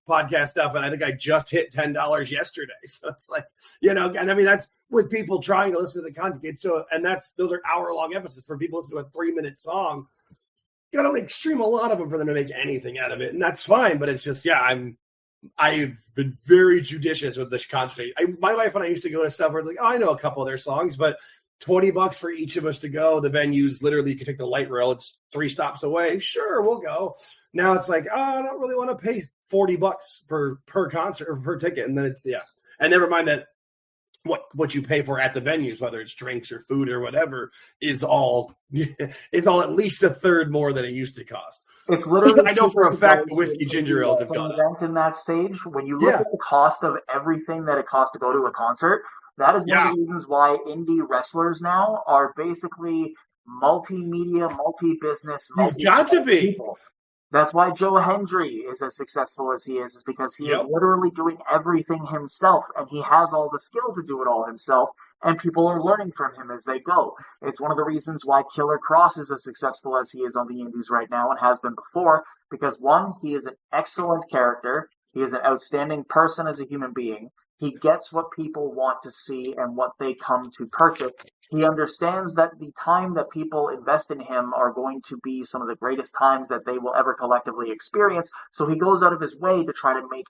podcast stuff, and I think I just hit $10 yesterday. So it's like, and I mean, that's with people trying to listen to the content. So, and those are hour-long episodes. For people listening to a 3-minute song, you got to like stream a lot of them for them to make anything out of it, and that's fine. But it's just, I've been very judicious with this concert. My wife and I used to go to stuff where it's like, oh, I know a couple of their songs, but $20 for each of us to go. The venues, literally, you can take the light rail. It's 3 stops away. Sure, we'll go. Now it's like, I don't really want to pay $40 per concert or per ticket. And then it's, and never mind that what you pay for at the venues, whether it's drinks or food or whatever, is all at least a third more than it used to cost. It's literally. I know for a fact the whiskey ginger ales have gone up. In that stage, when you look at the cost of everything that it costs to go to a concert, that is one of the reasons why indie wrestlers now are basically multimedia, multi-business, got to be. people. That's why Joe Hendry is as successful as he is because he is literally doing everything himself, and he has all the skill to do it all himself, and people are learning from him as they go. It's one of the reasons why Killer Cross is as successful as he is on the indies right now and has been before, because one, he is an excellent character, he is an outstanding person as a human being, he gets what people want to see and what they come to purchase. He understands that the time that people invest in him are going to be some of the greatest times that they will ever collectively experience. So he goes out of his way to try to make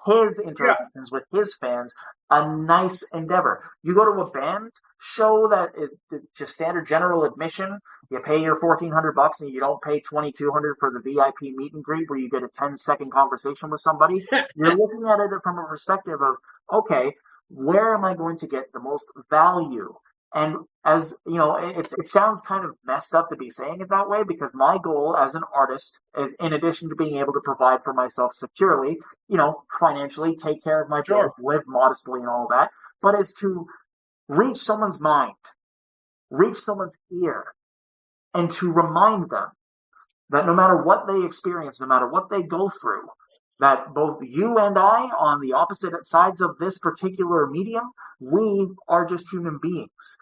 his interactions with his fans a nice endeavor. You go to a band show that is just standard general admission. You pay your $1,400 and you don't pay $2,200 for the VIP meet and greet where you get a 10-second conversation with somebody. You're looking at it from a perspective of, okay, where am I going to get the most value? And as you know, it sounds kind of messed up to be saying it that way, because my goal as an artist, in addition to being able to provide for myself securely, financially, take care of my bills, live modestly and all that, but is to reach someone's mind, reach someone's ear, and to remind them that no matter what they experience, no matter what they go through, that both you and I, on the opposite sides of this particular medium, we are just human beings.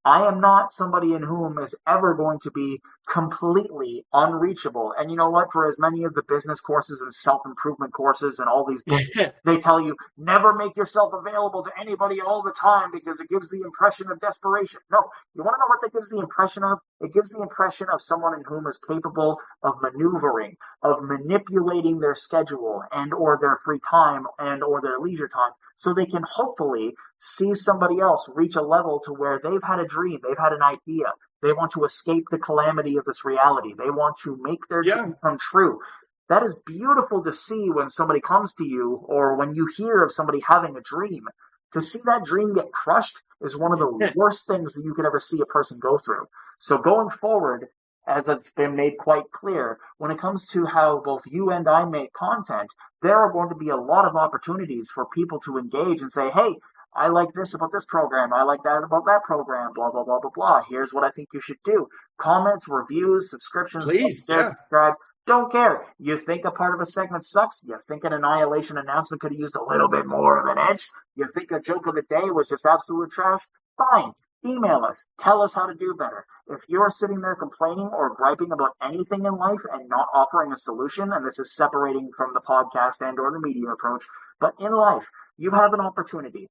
I am not somebody in whom is ever going to be completely unreachable. And you know what? For as many of the business courses and self-improvement courses and all these books, they tell you never make yourself available to anybody all the time because it gives the impression of desperation. No, you want to know what that gives the impression of? It gives the impression of someone in whom is capable of maneuvering, of manipulating their schedule and or their free time and or their leisure time, so they can hopefully see somebody else reach a level to where they've had a dream, they've had an idea, they want to escape the calamity of this reality, they want to make their dream come true. That is beautiful to see when somebody comes to you or when you hear of somebody having a dream. To see that dream get crushed is one of the worst things that you could ever see a person go through. So going forward, as it's been made quite clear, when it comes to how both you and I make content, there are going to be a lot of opportunities for people to engage and say, hey, I like this about this program. I like that about that program, blah, blah, blah, blah, blah. Here's what I think you should do. Comments, reviews, subscriptions, Please, subscribes. Don't care. You think a part of a segment sucks? You think an Annihilation Announcement could have used a little bit more of an edge? You think a joke of the day was just absolute trash? Fine. Email us. Tell us how to do better. If you're sitting there complaining or griping about anything in life and not offering a solution, and this is separating from the podcast and or the media approach, but in life, you have an opportunity.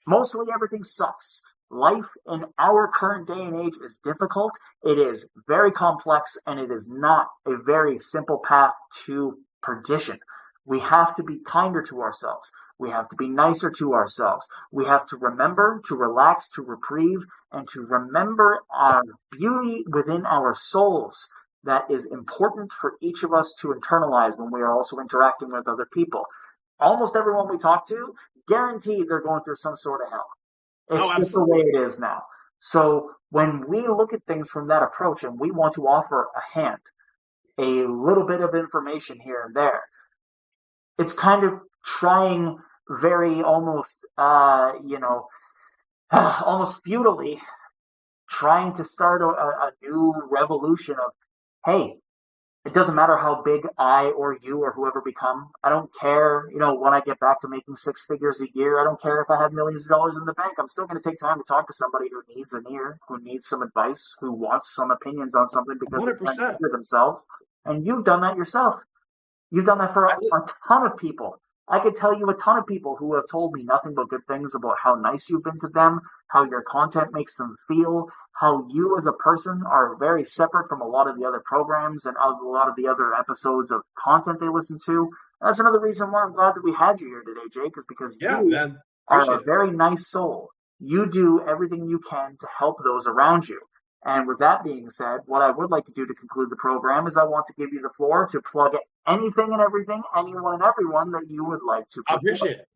Mostly everything sucks. Life in our current day and age is difficult. It is very complex, and it is not a very simple path to perdition. We have to be kinder to ourselves. We have to be nicer to ourselves. We have to remember to relax, to reprieve, and to remember our beauty within our souls that is important for each of us to internalize when we are also interacting with other people. Almost everyone we talk to, guaranteed they're going through some sort of hell. It's just the way it is now. So when we look at things from that approach and we want to offer a hand, a little bit of information here and there, it's kind of trying very almost futilely trying to start a new revolution of, hey, it doesn't matter how big I or you or whoever become. I don't care, when I get back to making six figures a year. I don't care if I have millions of dollars in the bank. I'm still going to take time to talk to somebody who needs an ear, who needs some advice, who wants some opinions on something because they can't hear themselves. And you've done that yourself. You've done that for a ton of people. I could tell you a ton of people who have told me nothing but good things about how nice you've been to them, how your content makes them feel, how you as a person are very separate from a lot of the other programs and a lot of the other episodes of content they listen to. That's another reason why I'm glad that we had you here today, Jake, is because you are a very nice soul. You do everything you can to help those around you. And with that being said, what I would like to do to conclude the program is I want to give you the floor to plug anything and everything, anyone and everyone that you would like to. I appreciate it.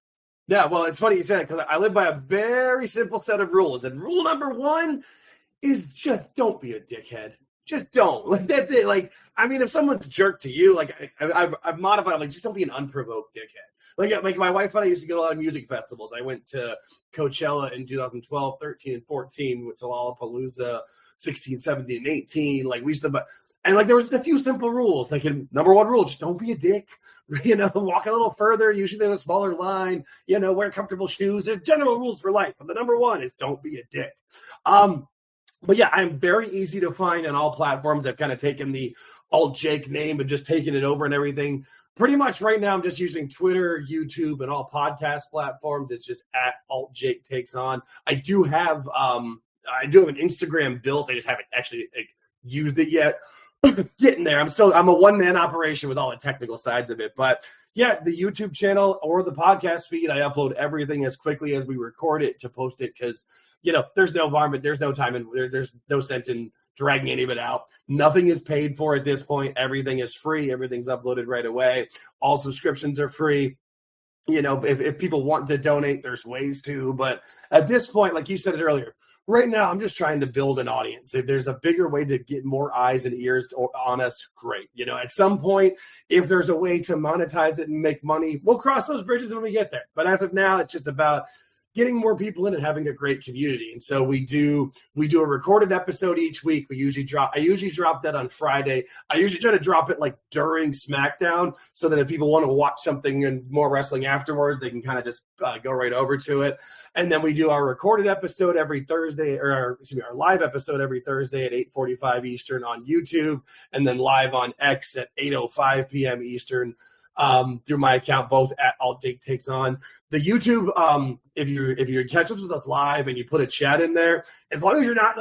Yeah, well, it's funny you said it because I live by a very simple set of rules. And rule number one is just don't be a dickhead. Just don't. Like, that's it. Like, I mean, if someone's jerk to you, like, I've modified it. Like, just don't be an unprovoked dickhead. Like my wife and I used to go to a lot of music festivals. I went to Coachella in 2012, 13, and 14. Went to Lollapalooza 16, 17, and 18. Like, we used to, and like, there was a few simple rules. Like, number one rule, just don't be a dick. Walk a little further, usually in a smaller line, wear comfortable shoes. There's general rules for life. But the number one is don't be a dick. But yeah, I'm very easy to find on all platforms. I've kind of taken the AltJake name and just taken it over and everything. Pretty much right now, I'm just using Twitter, YouTube, and all podcast platforms. It's just at AltJakeTakesOn. I do have an Instagram built. I just haven't actually used it yet. Getting there. I'm a one-man operation with all the technical sides of it. But yeah, the YouTube channel or the podcast feed, I upload everything as quickly as we record it to post it because, there's no varmint, there's no time, and there's no sense in dragging any of it out. Nothing is paid for at this point. Everything is free. Everything's uploaded right away. All subscriptions are free. If people want to donate, there's ways to. But at this point, like you said it earlier, right now, I'm just trying to build an audience. If there's a bigger way to get more eyes and ears on us, great. At some point, if there's a way to monetize it and make money, we'll cross those bridges when we get there. But as of now, it's just about getting more people in and having a great community. And so we do a recorded episode each week. I usually drop that on Friday. I usually try to drop it like during SmackDown so that if people want to watch something and more wrestling afterwards, they can kind of just go right over to it. And then we do our recorded episode every Thursday, our live episode every Thursday at 8:45 Eastern on YouTube, and then live on X at 8:05 p.m. Eastern. Through my account, both at AltJakeTakesOn. The YouTube, if you catch up with us live and you put a chat in there, as long as you're not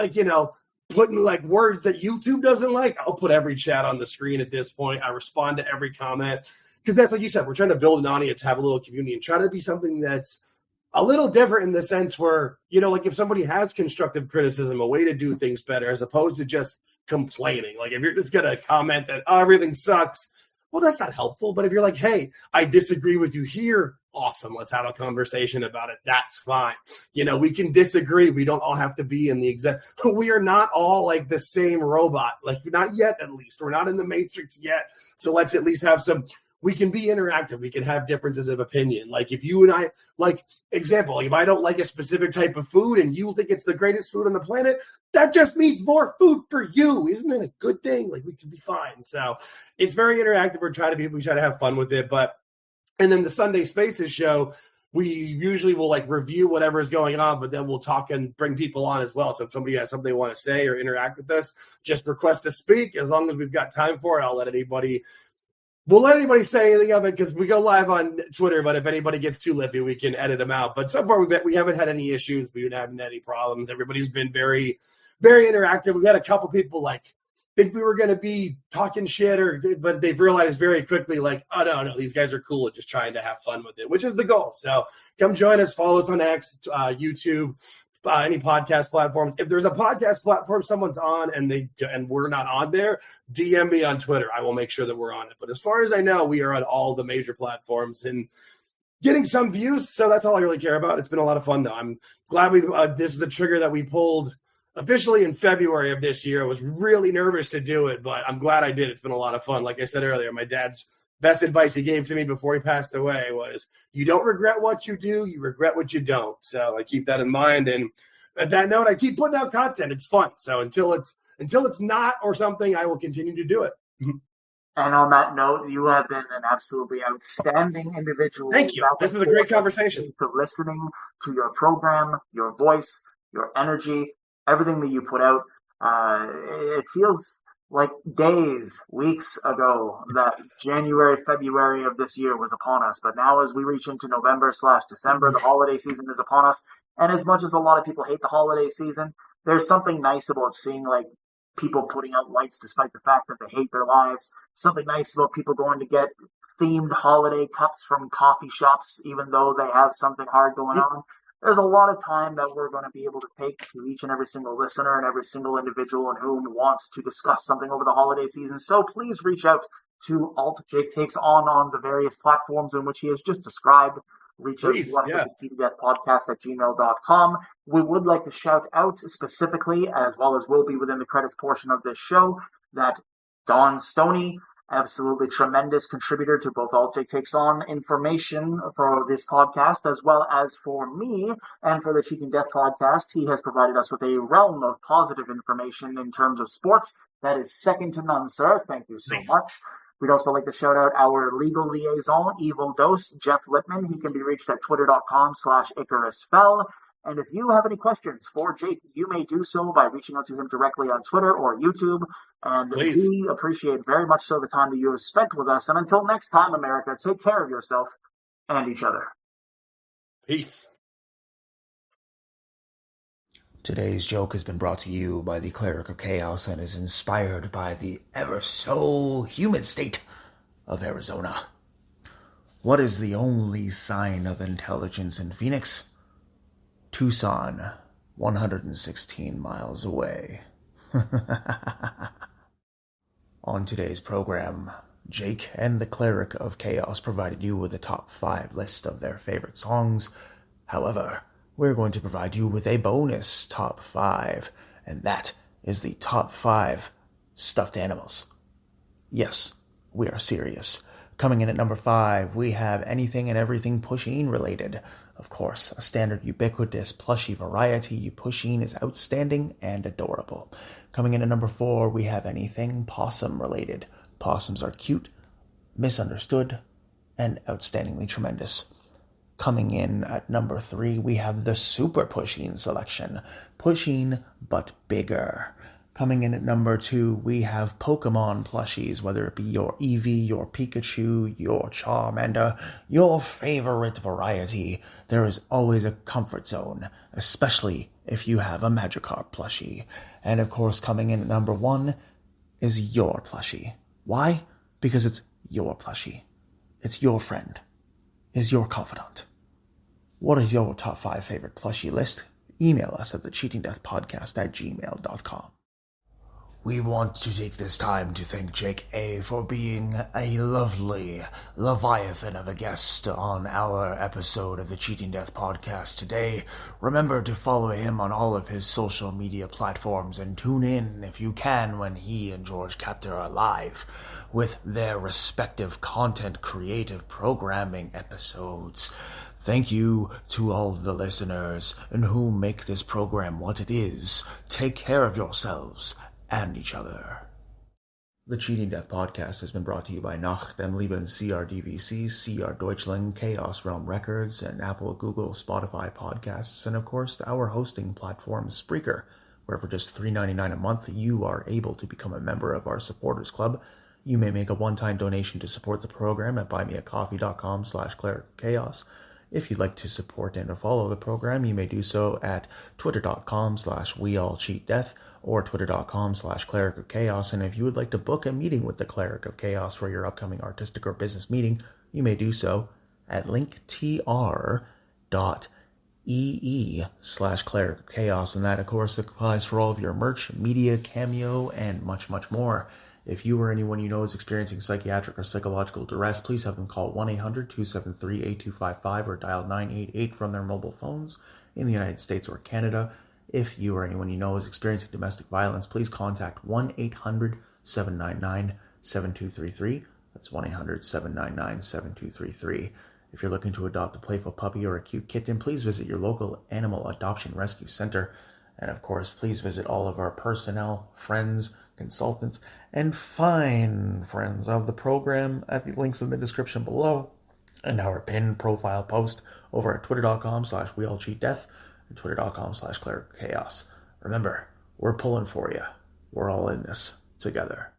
putting like words that YouTube doesn't like, I'll put every chat on the screen at this point. I respond to every comment because that's like you said, we're trying to build an audience, have a little community, and try to be something that's a little different in the sense where, like if somebody has constructive criticism, a way to do things better as opposed to just complaining. Like if you're just going to comment that everything sucks, well, that's not helpful. But if you're like, hey, I disagree with you here, awesome, let's have a conversation about it. That's fine. We can disagree. We don't all have to be in the exact, we are not all like the same robot, like not yet, at least. We're not in the Matrix yet. So let's at least have we can be interactive. We can have differences of opinion. Like if you and I, like example, if I don't like a specific type of food and you think it's the greatest food on the planet, that just means more food for you. Isn't that a good thing? Like we can be fine. So it's very interactive. We try to have fun with it. And then the Sunday Spaces show, we usually will like review whatever is going on, but then we'll talk and bring people on as well. So if somebody has something they want to say or interact with us, just request to speak. As long as we've got time for it, we'll let anybody say anything of it because we go live on Twitter, but if anybody gets too lippy, we can edit them out. But so far, we haven't had any issues. We haven't had any problems. Everybody's been very, very interactive. We've had a couple people like think we were going to be talking shit, but they've realized very quickly, like, oh, no, these guys are cool and just trying to have fun with it, which is the goal. So come join us, follow us on X, YouTube, any podcast platforms. If there's a podcast platform someone's on and we're not on there, DM me on Twitter. I will make sure that we're on it. But as far as I know, we are on all the major platforms and getting some views. So that's all I really care about. It's been a lot of fun, though. I'm glad this is a trigger that we pulled officially in February of this year. I was really nervous to do it, but I'm glad I did. It's been a lot of fun. Like I said earlier, my dad's best advice he gave to me before he passed away was, you don't regret what you do, you regret what you don't. So I keep that in mind. And at that note, I keep putting out content. It's fun. So until it's not or something, I will continue to do it. And on that note, you have been an absolutely outstanding individual. Thank you. This was a great conversation. For listening to your program, your voice, your energy, everything that you put out. It feels like days, weeks ago that January, February of this year was upon us. But now as we reach into November/December, the holiday season is upon us. And as much as a lot of people hate the holiday season, there's something nice about seeing like people putting out lights despite the fact that they hate their lives. Something nice about people going to get themed holiday cups from coffee shops, even though they have something hard going on. There's a lot of time that we're going to be able to take to each and every single listener and every single individual in whom wants to discuss something over the holiday season. So please reach out to AltJakeTakesOn on the various platforms in which he has just described. Reach out to us at podcast@gmail.com. We would like to shout out specifically, as well as will be within the credits portion of this show, that Don Stoney, absolutely tremendous contributor to both AltJakeTakesOn information for this podcast, as well as for me and for the Cheating Death podcast. He has provided us with a realm of positive information in terms of sports that is second to none, sir. Thank you so much. We'd also like to shout out our legal liaison, Evil Dose, Jeff Lippman. He can be reached at twitter.com/IcarusFell. And if you have any questions for Jake, you may do so by reaching out to him directly on Twitter or YouTube. And we appreciate very much so the time that you have spent with us. And until next time, America, take care of yourself and each other. Peace. Today's joke has been brought to you by the Cleric of Chaos and is inspired by the ever-so-humid state of Arizona. What is the only sign of intelligence in Phoenix? Tucson, 116 miles away. On today's program, Jake and the Cleric of Chaos provided you with a top 5 list of their favorite songs. However, we're going to provide you with a bonus top 5, and that is the top 5 stuffed animals. Yes, we are serious. Coming in at number 5, we have anything and everything Pusheen related. Of course, a standard ubiquitous plushy variety, Pusheen is outstanding and adorable. Coming in at number 4, we have anything possum related. Possums are cute, misunderstood, and outstandingly tremendous. Coming in at number 3, we have the Super Pusheen selection. Pusheen, but bigger. Coming in at number 2, we have Pokemon plushies, whether it be your Eevee, your Pikachu, your Charmander, your favorite variety. There is always a comfort zone, especially if you have a Magikarp plushie. And of course, coming in at number 1 is your plushie. Why? Because it's your plushie. It's your friend. Is your confidant. What is your top 5 favorite plushie list? Email us at thecheatingdeathpodcast@gmail.com. We want to take this time to thank Jake A. for being a lovely leviathan of a guest on our episode of the Cheating Death podcast today. Remember to follow him on all of his social media platforms and tune in if you can when he and George Captor are live with their respective content creative programming episodes. Thank you to all the listeners and who make this program what it is. Take care of yourselves and each other. The Cheating Death podcast has been brought to you by Nacht and Leben CRDVC, CR Deutschland, Chaos Realm Records, and Apple, Google, Spotify podcasts, and of course our hosting platform Spreaker, where for just $3.99 a month you are able to become a member of our supporters club. You may make a one-time donation to support the program at buymeacoffee.com/clericchaos. If you'd like to support and follow the program, you may do so at twitter.com/weallcheatdeath or twitter.com/clericofchaos. And if you would like to book a meeting with the Cleric of Chaos for your upcoming artistic or business meeting, you may do so at linktr.ee/clericofchaos. And that, of course, applies for all of your merch, media, cameo, and much, much more. If you or anyone you know is experiencing psychiatric or psychological duress, please have them call 1-800-273-8255 or dial 988 from their mobile phones in the United States or Canada. If you or anyone you know is experiencing domestic violence, please contact 1-800-799-7233. That's 1-800-799-7233. If you're looking to adopt a playful puppy or a cute kitten, please visit your local animal adoption rescue center. And of course, please visit all of our personnel, friends, consultants, and fine friends of the program at the links in the description below, and our pinned profile post over at twitter.com/weallcheatdeath and twitter.com/clericchaos. Remember, we're pulling for you. We're all in this together.